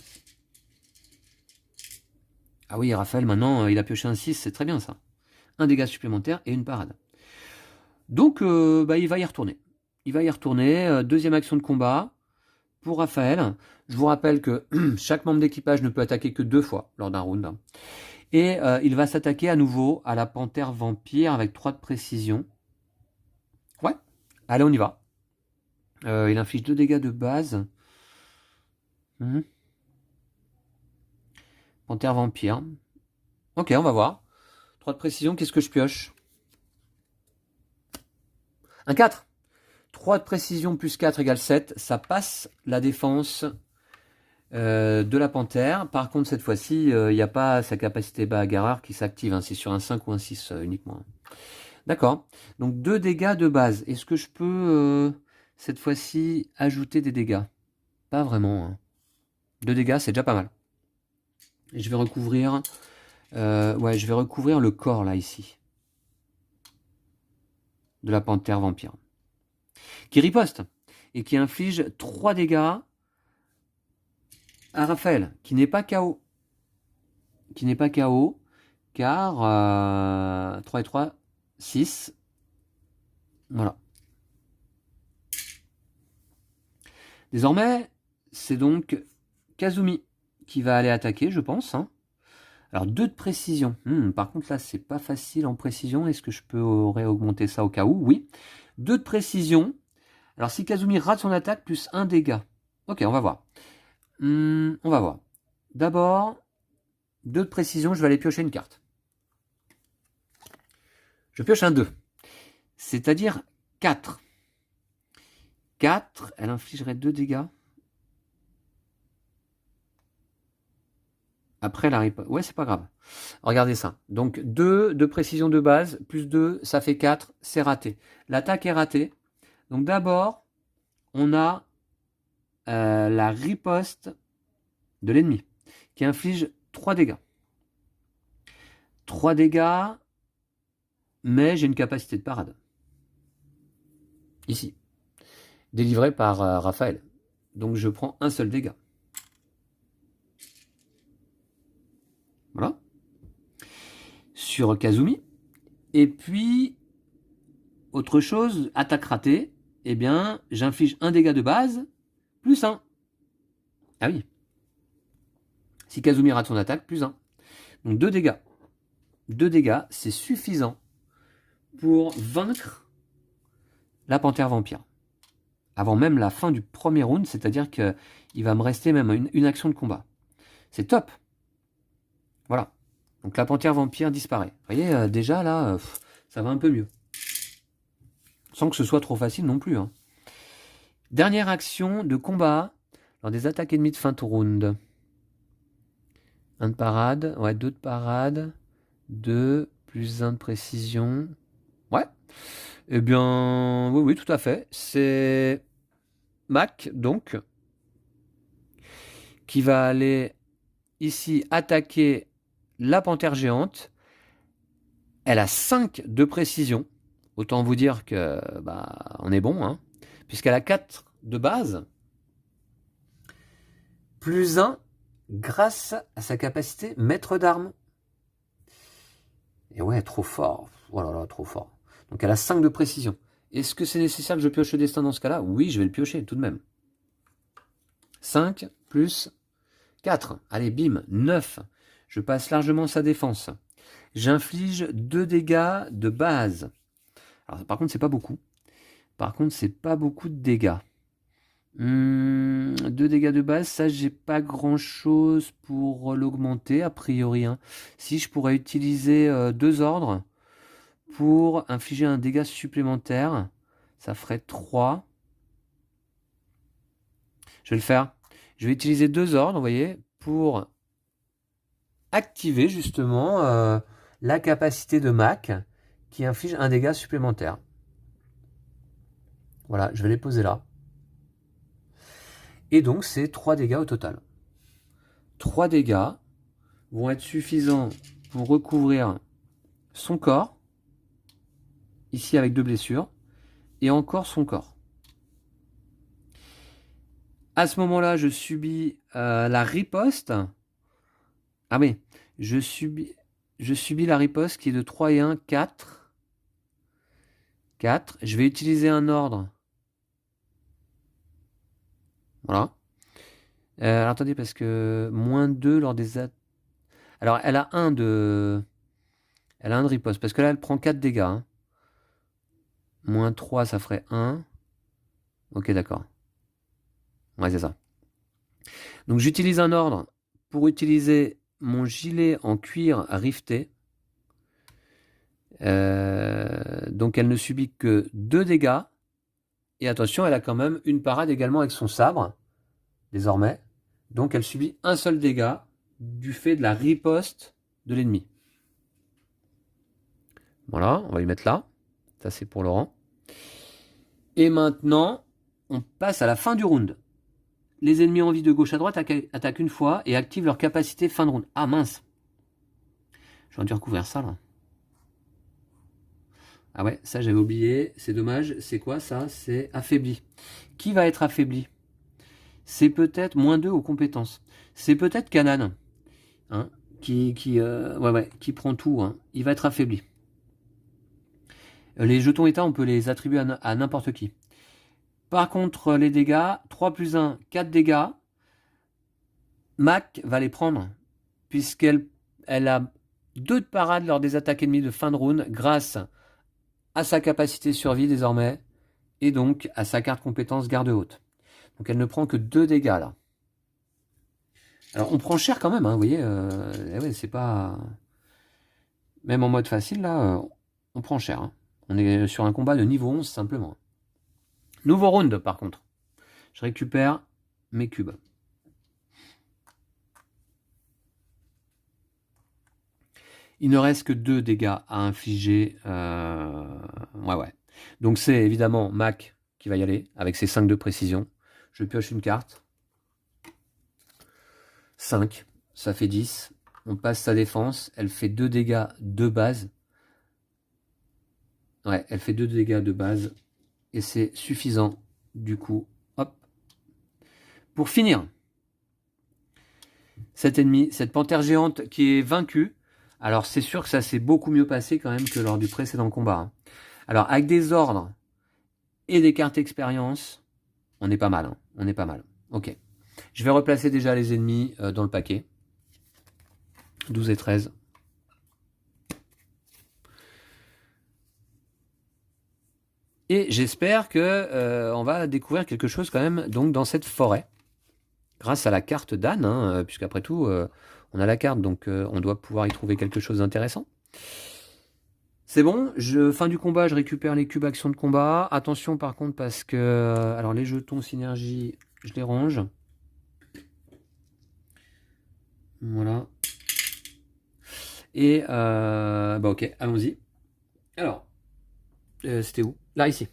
Ah oui, Raphaël, maintenant, il a pioché un 6, c'est très bien ça. 1 dégât supplémentaire et une parade. Donc, il va y retourner. Il va y retourner. Deuxième action de combat pour Raphaël. Je vous rappelle que chaque membre d'équipage ne peut attaquer que 2 fois lors d'un round. Et il va s'attaquer à nouveau à la panthère vampire avec 3 de précision. Ouais, allez, on y va. Il inflige 2 dégâts de base. Panthère vampire. Ok, on va voir. 3 de précision, qu'est-ce que je pioche? Un 4. 3 de précision plus 4 égale 7. Ça passe la défense de la panthère. Par contre, cette fois-ci, il n'y a pas sa capacité bagarreur qui s'active. Hein. C'est sur un 5 ou un 6 uniquement. D'accord. Donc 2 dégâts de base. Est-ce que je peux, cette fois-ci, ajouter des dégâts? Pas vraiment, hein. 2 dégâts, c'est déjà pas mal. Et je vais recouvrir... ouais, je vais recouvrir le corps, là, ici. De la panthère vampire. Qui riposte. Et qui inflige 3 dégâts à Raphaël. Qui n'est pas KO. Qui n'est pas KO. Car 3 et 3, 6. Voilà. Désormais, c'est donc Kazumi qui va aller attaquer, je pense. Hein. Alors, 2 de précision. Par contre, là, c'est pas facile en précision. Est-ce que je peux réaugmenter ça au cas où? Oui. 2 de précision. Alors, si Kazumi rate son attaque, plus 1 dégât. Ok, on va voir. On va voir. D'abord, 2 de précision, je vais aller piocher une carte. Je pioche un 2. C'est-à-dire 4. 4, elle infligerait 2 dégâts. Après la riposte. Ouais, c'est pas grave. Regardez ça. Donc 2 de précision de base, plus 2, ça fait 4, c'est raté. L'attaque est ratée. Donc d'abord, on a la riposte de l'ennemi, qui inflige 3 dégâts. 3 dégâts, mais j'ai une capacité de parade. Ici. Délivré par Raphaël. Donc je prends un seul dégât. Voilà. Sur Kazumi. Et puis, autre chose, attaque ratée, eh bien, j'inflige un dégât de base, plus 1. Ah oui. Si Kazumi rate son attaque, plus 1. Donc 2 dégâts. 2 dégâts, c'est suffisant pour vaincre la panthère vampire. Avant même la fin du premier round, c'est-à-dire qu'il va me rester même une action de combat. C'est top. Voilà. Donc la panthère vampire disparaît. Vous voyez, déjà là, ça va un peu mieux. Sans que ce soit trop facile non plus. Hein. Dernière action de combat lors des attaques ennemies de fin de round. 1 de parade, ouais, 2 de parade, 2 plus 1 de précision. Ouais. Eh bien, oui, tout à fait. C'est Mac, donc, qui va aller ici attaquer la panthère géante. Elle a 5 de précision. Autant vous dire que on est bon, hein, puisqu'elle a 4 de base, plus 1 grâce à sa capacité maître d'armes. Et ouais, trop fort. Oh là là, trop fort. Donc elle a 5 de précision. Est-ce que c'est nécessaire que je pioche le destin dans ce cas-là? Oui, je vais le piocher tout de même. 5 plus 4. Allez, bim, 9. Je passe largement sa défense. J'inflige 2 dégâts de base. Alors, par contre, c'est pas beaucoup. Par contre, c'est pas beaucoup de dégâts. 2 dégâts de base, ça, j'ai pas grand-chose pour l'augmenter, a priori. Hein. Si, je pourrais utiliser 2 ordres pour infliger un dégât supplémentaire. Ça ferait 3. Je vais le faire. Je vais utiliser 2 ordres, vous voyez, pour activer justement la capacité de Mac qui inflige un dégât supplémentaire. Voilà, je vais les poser là. Et donc, c'est 3 dégâts au total. 3 dégâts vont être suffisants pour recouvrir son corps, ici avec 2 blessures, et encore son corps. À ce moment-là, je subis la riposte. Ah oui, je subis la riposte qui est de 3 et 1, 4. 4. Je vais utiliser un ordre. Voilà. Alors attendez, parce que moins 2 lors des... Alors, elle a 1 de... Elle a 1 de riposte, parce que là, elle prend 4 dégâts. Hein. Moins 3, ça ferait 1. Ok, d'accord. Ouais, c'est ça. Donc, j'utilise un ordre pour utiliser mon gilet en cuir rifté. Donc, elle ne subit que 2 dégâts. Et attention, elle a quand même une parade également avec son sabre, désormais. Donc, elle subit un seul dégât du fait de la riposte de l'ennemi. Voilà, on va lui mettre là. C'est assez pour Laurent. Et maintenant, on passe à la fin du round. Les ennemis en vie de gauche à droite attaquent une fois et activent leur capacité fin de round. Ah mince. J'aurais dû recouvrir ça là. Ah ouais, ça j'avais oublié, c'est dommage. C'est quoi ça? C'est affaibli. Qui va être affaibli? C'est peut-être -2 aux compétences. C'est peut-être Kanan, hein, qui prend tout. Hein. Il va être affaibli. Les jetons état, on peut les attribuer à n'importe qui. Par contre, les dégâts, 3 plus 1, 4 dégâts. Mac va les prendre, puisqu'elle a 2 de parade lors des attaques ennemies de fin de round, grâce à sa capacité survie désormais, et donc à sa carte compétence garde haute. Donc elle ne prend que 2 dégâts là. Alors on prend cher quand même, hein, vous voyez, ouais, c'est pas... Même en mode facile là, on prend cher. Hein. On est sur un combat de niveau 11 simplement. Nouveau round par contre. Je récupère mes cubes. Il ne reste que 2 dégâts à infliger. Ouais. Donc c'est évidemment Mac qui va y aller avec ses 5 de précision. Je pioche une carte. 5, ça fait 10. On passe sa défense. Elle fait 2 dégâts de base. Ouais, elle fait 2 dégâts de base. Et c'est suffisant, du coup. Hop. Pour finir, cet ennemi, cette panthère géante qui est vaincue. Alors c'est sûr que ça s'est beaucoup mieux passé quand même que lors du précédent combat. Hein. Alors avec des ordres et des cartes expérience, on est pas mal. Hein. On est pas mal. Ok. Je vais replacer déjà les ennemis dans le paquet. 12 et 13. Et j'espère que on va découvrir quelque chose quand même donc dans cette forêt. Grâce à la carte d'Anne, hein, puisqu'après tout, on a la carte, donc on doit pouvoir y trouver quelque chose d'intéressant. C'est bon, fin du combat, je récupère les cubes actions de combat. Attention par contre, parce que... alors les jetons synergie, je les range. Voilà. Et, bah ok, allons-y. Alors, c'était où? Là, ici.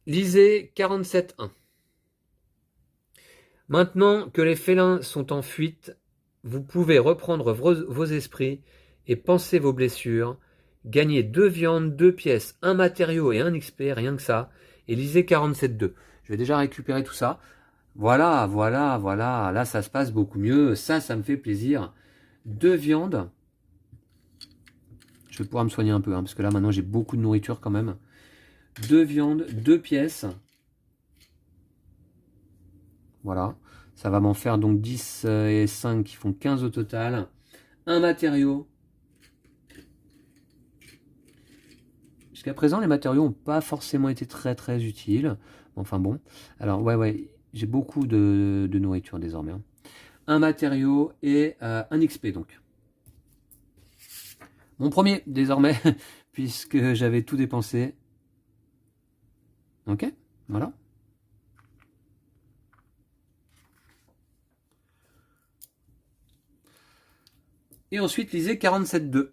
Lisez 47.1. Maintenant que les félins sont en fuite, vous pouvez reprendre vos esprits et penser vos blessures, gagner 2 viandes, 2 pièces, 1 matériau et 1 XP, rien que ça, et lisez 47.2. Je vais déjà récupérer tout ça. Voilà, là ça se passe beaucoup mieux, ça me fait plaisir. 2 viandes. Je vais pouvoir me soigner un peu, hein, parce que là maintenant j'ai beaucoup de nourriture quand même. 2 viandes, 2 pièces. Voilà, ça va m'en faire donc 10 et 5 qui font 15 au total. Un matériau. Jusqu'à présent, les matériaux n'ont pas forcément été très utiles. Enfin bon, alors ouais, j'ai beaucoup de nourriture désormais. Hein. Un matériau et un XP donc. Mon premier désormais, puisque j'avais tout dépensé. Ok, voilà. Et ensuite, lisez 47.2.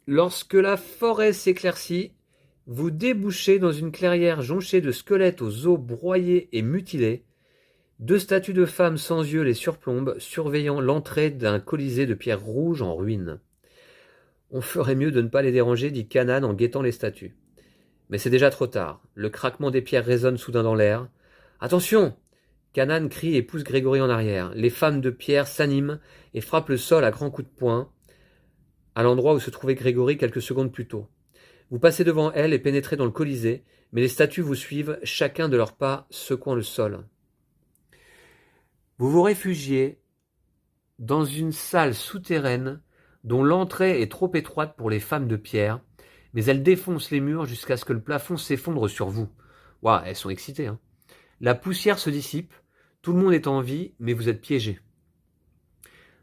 Lorsque la forêt s'éclaircit, vous débouchez dans une clairière jonchée de squelettes aux os broyés et mutilés. 2 statues de femmes sans yeux les surplombent, surveillant l'entrée d'un colisée de pierre rouge en ruine. On ferait mieux de ne pas les déranger, dit Kanan en guettant les statues. Mais c'est déjà trop tard. Le craquement des pierres résonne soudain dans l'air. Attention! Kanan crie et pousse Grégory en arrière. Les femmes de pierre s'animent et frappent le sol à grands coups de poing, à l'endroit où se trouvait Grégory quelques secondes plus tôt. Vous passez devant elles et pénétrez dans le colisée, mais les statues vous suivent, chacun de leurs pas secouant le sol. Vous vous réfugiez dans une salle souterraine dont l'entrée est trop étroite pour les femmes de pierre, mais elles défoncent les murs jusqu'à ce que le plafond s'effondre sur vous. Waouh, elles sont excitées, hein. La poussière se dissipe, tout le monde est en vie, mais vous êtes piégés.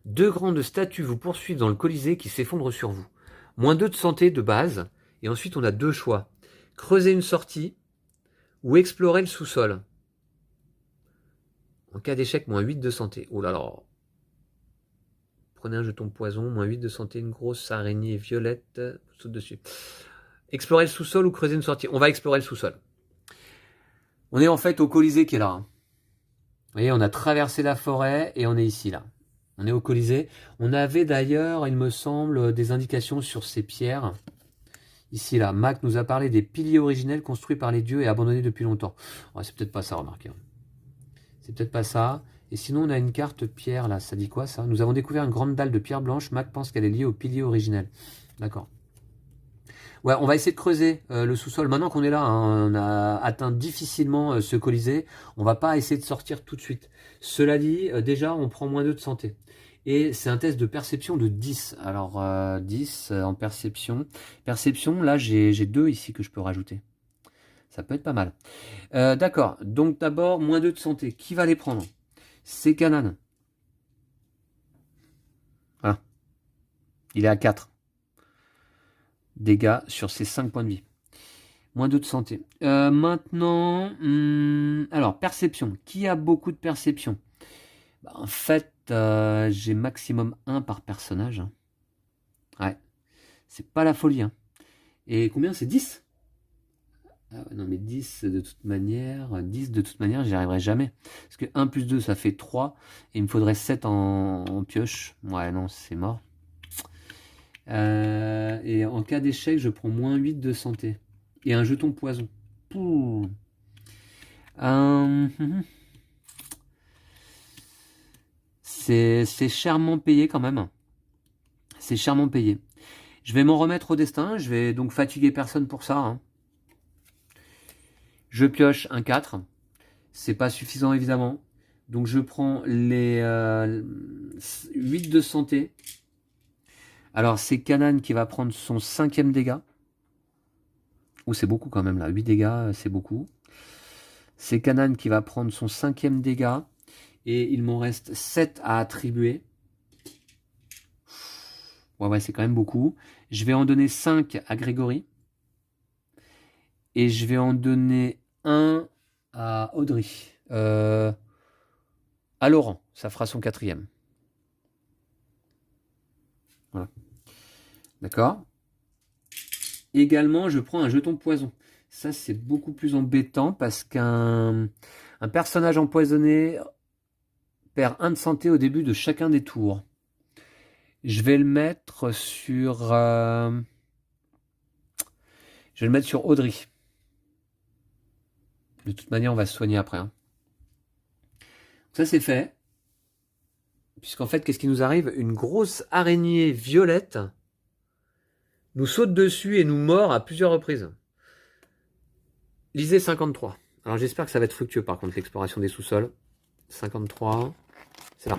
2 grandes statues vous poursuivent dans le colisée qui s'effondre sur vous. -2 de santé de base, et ensuite on a 2 choix. Creuser une sortie ou explorer le sous-sol. En cas d'échec, -8 de santé. Oh là là. prenez un jeton poison, moins 8 de santé, une grosse araignée violette, saute dessus. Explorer le sous-sol ou creuser une sortie? On va explorer le sous-sol. On est en fait au Colisée qui est là. Hein. Vous voyez, on a traversé la forêt et on est ici, là. On est au Colisée. On avait d'ailleurs, il me semble, des indications sur ces pierres. Ici, là, Mac nous a parlé des piliers originels construits par les dieux et abandonnés depuis longtemps. Ouais, c'est peut-être pas ça, remarquez. C'est peut-être pas ça. Et sinon, on a une carte pierre, là. Ça dit quoi, ça? Nous avons découvert une grande dalle de pierre blanche. Mac pense qu'elle est liée au pilier originel. D'accord. Ouais, on va essayer de creuser le sous-sol. Maintenant qu'on est là, hein, on a atteint difficilement ce Colisée. On va pas essayer de sortir tout de suite. Cela dit, déjà, on prend moins 2 de santé. Et c'est un test de perception de 10. Alors, 10 en perception. Perception, là, j'ai 2 ici que je peux rajouter. Ça peut être pas mal. D'accord. Donc, d'abord, moins 2 de santé. Qui va les prendre? C'est Kanan. Voilà. Il est à 4. Dégâts sur ses 5 points de vie. Moins 2 de santé. Maintenant, alors, perception. Qui a beaucoup de perception? Bah, en fait, j'ai maximum 1 par personnage. Hein. Ouais. C'est pas la folie. Hein. Et combien? C'est 10? Ah ouais, non, mais 10 de toute manière, j'y arriverai jamais. Parce que 1 plus 2, ça fait 3. Et il me faudrait 7 en pioche. Ouais, non, c'est mort. Et en cas d'échec, je prends moins 8 de santé. Et un jeton poison. C'est chèrement payé quand même. C'est chèrement payé. Je vais m'en remettre au destin. Je vais donc fatiguer personne pour ça. Hein. Je pioche un 4. C'est pas suffisant évidemment. Donc je prends les 8 de santé. Alors c'est Kanan qui va prendre son 5e dégât. Oh, c'est beaucoup quand même là. 8 dégâts, c'est beaucoup. C'est Kanan qui va prendre son 5e dégât. Et il m'en reste 7 à attribuer. Ouais, c'est quand même beaucoup. Je vais en donner 5 à Grégory. Et je vais en donner 1 à Audrey. À Laurent. Ça fera son 4e. Voilà. D'accord. Également, je prends un jeton poison. Ça, c'est beaucoup plus embêtant parce qu'un personnage empoisonné perd 1 de santé au début de chacun des tours. Je vais le mettre sur... je vais le mettre sur Audrey. De toute manière, on va se soigner après. Hein. Ça, c'est fait. Puisqu'en fait, qu'est-ce qui nous arrive? Une grosse araignée violette nous saute dessus et nous mord à plusieurs reprises. Lisez 53. Alors, j'espère que ça va être fructueux, par contre, l'exploration des sous-sols. 53. C'est là.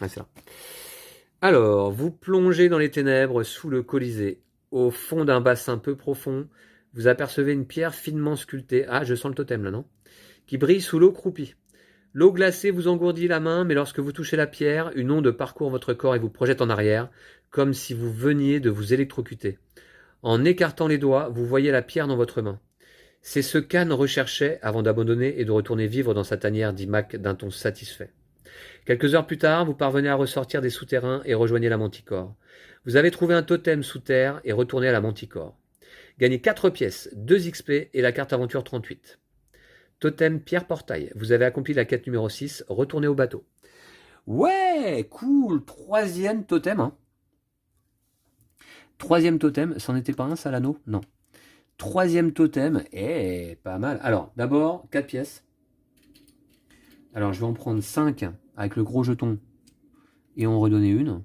Ouais, c'est là. Alors, vous plongez dans les ténèbres sous le Colisée. Au fond d'un bassin peu profond, vous apercevez une pierre finement sculptée. Ah, je sens le totem là, non? Qui brille sous l'eau croupie. L'eau glacée vous engourdit la main, mais lorsque vous touchez la pierre, une onde parcourt votre corps et vous projette en arrière, comme si vous veniez de vous électrocuter. En écartant les doigts, vous voyez la pierre dans votre main. C'est ce qu'Anne recherchait avant d'abandonner et de retourner vivre dans sa tanière, dit Mac d'un ton satisfait. Quelques heures plus tard, vous parvenez à ressortir des souterrains et rejoignez la Manticore. Vous avez trouvé un totem sous terre et retournez à la Manticore. Gagnez 4 pièces, 2 XP et la carte aventure 38. Totem Pierre Portail. Vous avez accompli la quête numéro 6. Retournez au bateau. Ouais, cool. 3e totem. Hein. 3e totem. C'en était pas un, ça, l'anneau? Non. 3e totem. Pas mal. Alors, d'abord, 4 pièces. Alors, je vais en prendre 5 avec le gros jeton et en redonner une.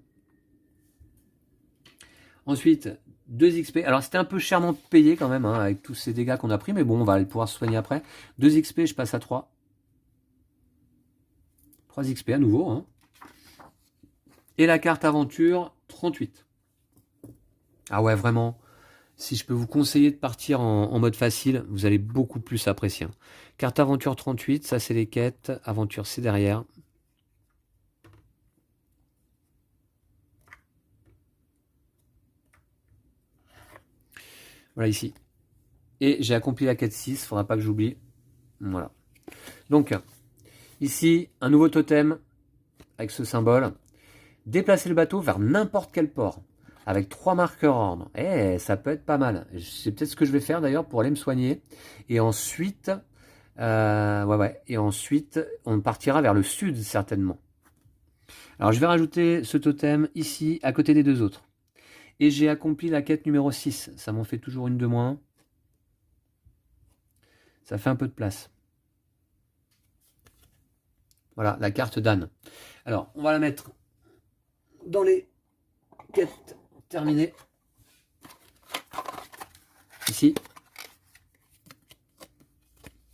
Ensuite, 2 XP. Alors, c'était un peu chèrement payé quand même, hein, avec tous ces dégâts qu'on a pris, mais bon, on va pouvoir se soigner après. 2 XP, je passe à 3. 3 XP à nouveau. Hein. Et la carte aventure, 38. Ah ouais, vraiment, si je peux vous conseiller de partir en mode facile, vous allez beaucoup plus apprécier. Carte aventure 38, ça c'est les quêtes. Aventure, c'est derrière. Voilà ici. Et j'ai accompli la quête 6, il ne faudra pas que j'oublie. Voilà. Donc, ici, un nouveau totem avec ce symbole. Déplacer le bateau vers n'importe quel port. Avec 3 marqueurs ordre. Ça peut être pas mal. C'est peut-être ce que je vais faire d'ailleurs pour aller me soigner. Et ensuite, Et ensuite, on partira vers le sud certainement. Alors je vais rajouter ce totem ici, à côté des 2 autres. Et j'ai accompli la quête numéro 6. Ça m'en fait toujours une de moins. Ça fait un peu de place. Voilà, la carte d'âne. Alors, on va la mettre dans les quêtes terminées. Ici.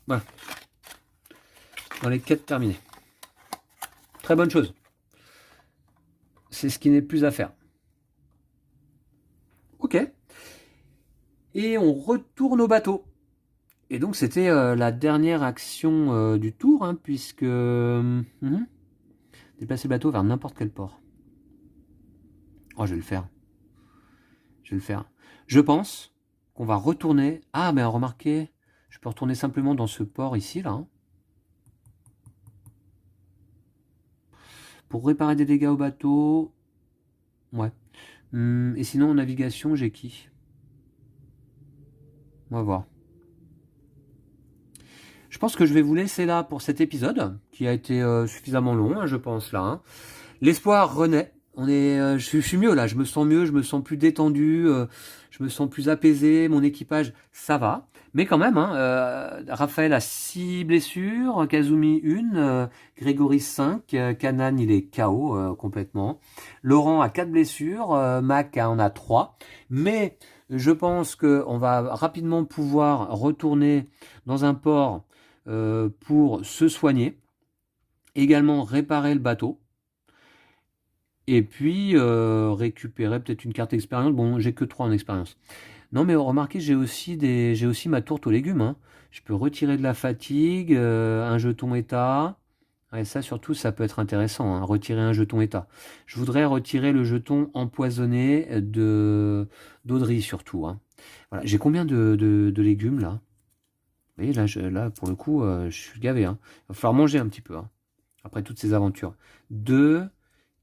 Voilà. Dans les quêtes terminées. Très bonne chose. C'est ce qui n'est plus à faire. Ok. Et on retourne au bateau. Et donc c'était la dernière action du tour, hein, puisque... déplacer le bateau vers n'importe quel port. Oh, je vais le faire. Je vais le faire. Je pense qu'on va retourner... Ah, mais remarquez, je peux retourner simplement dans ce port ici, là. Hein. Pour réparer des dégâts au bateau... Ouais. Et sinon, en navigation, j'ai qui? On va voir. Je pense que je vais vous laisser là pour cet épisode, qui a été suffisamment long, hein, je pense, là. Hein. L'espoir renaît. Je suis mieux là, je me sens mieux, je me sens plus détendu, je me sens plus apaisé, mon équipage, ça va. Mais quand même, hein, Raphaël a 6 blessures, Kazumi 1, Grégory 5, Kanan il est KO complètement. Laurent a 4 blessures, Mac en a 3. Mais je pense qu'on va rapidement pouvoir retourner dans un port pour se soigner. Également réparer le bateau. Et puis récupérer peut-être une carte expérience. Bon, j'ai que 3 en expérience. Non, mais remarquez, j'ai aussi ma tourte aux légumes. Hein. Je peux retirer de la fatigue, un jeton état. Et ça, surtout, ça peut être intéressant. Hein, retirer un jeton état. Je voudrais retirer le jeton empoisonné d'Audrey, surtout. Hein. Voilà. J'ai combien de légumes, là? Vous voyez, là, pour le coup, je suis gavé. Hein. Il va falloir manger un petit peu. Hein, après toutes ces aventures. 2...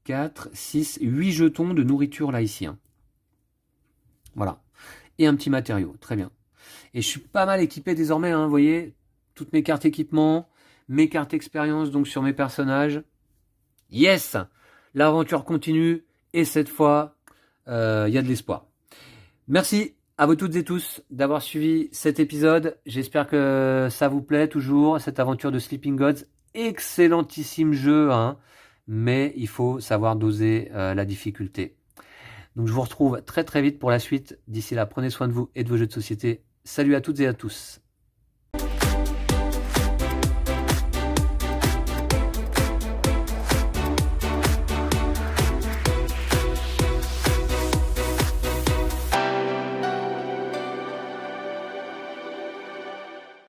4, 6, 8 jetons de nourriture là ici. Hein. Voilà. Et un petit matériau. Très bien. Et je suis pas mal équipé désormais. Hein, vous voyez, toutes mes cartes équipement, mes cartes expérience donc sur mes personnages. Yes, l'aventure continue. Et cette fois, il y a de l'espoir. Merci à vous toutes et tous d'avoir suivi cet épisode. J'espère que ça vous plaît toujours, cette aventure de Sleeping Gods. Excellentissime jeu, hein. Mais il faut savoir doser la difficulté. Donc je vous retrouve très très vite pour la suite. D'ici là, prenez soin de vous et de vos jeux de société. Salut à toutes et à tous.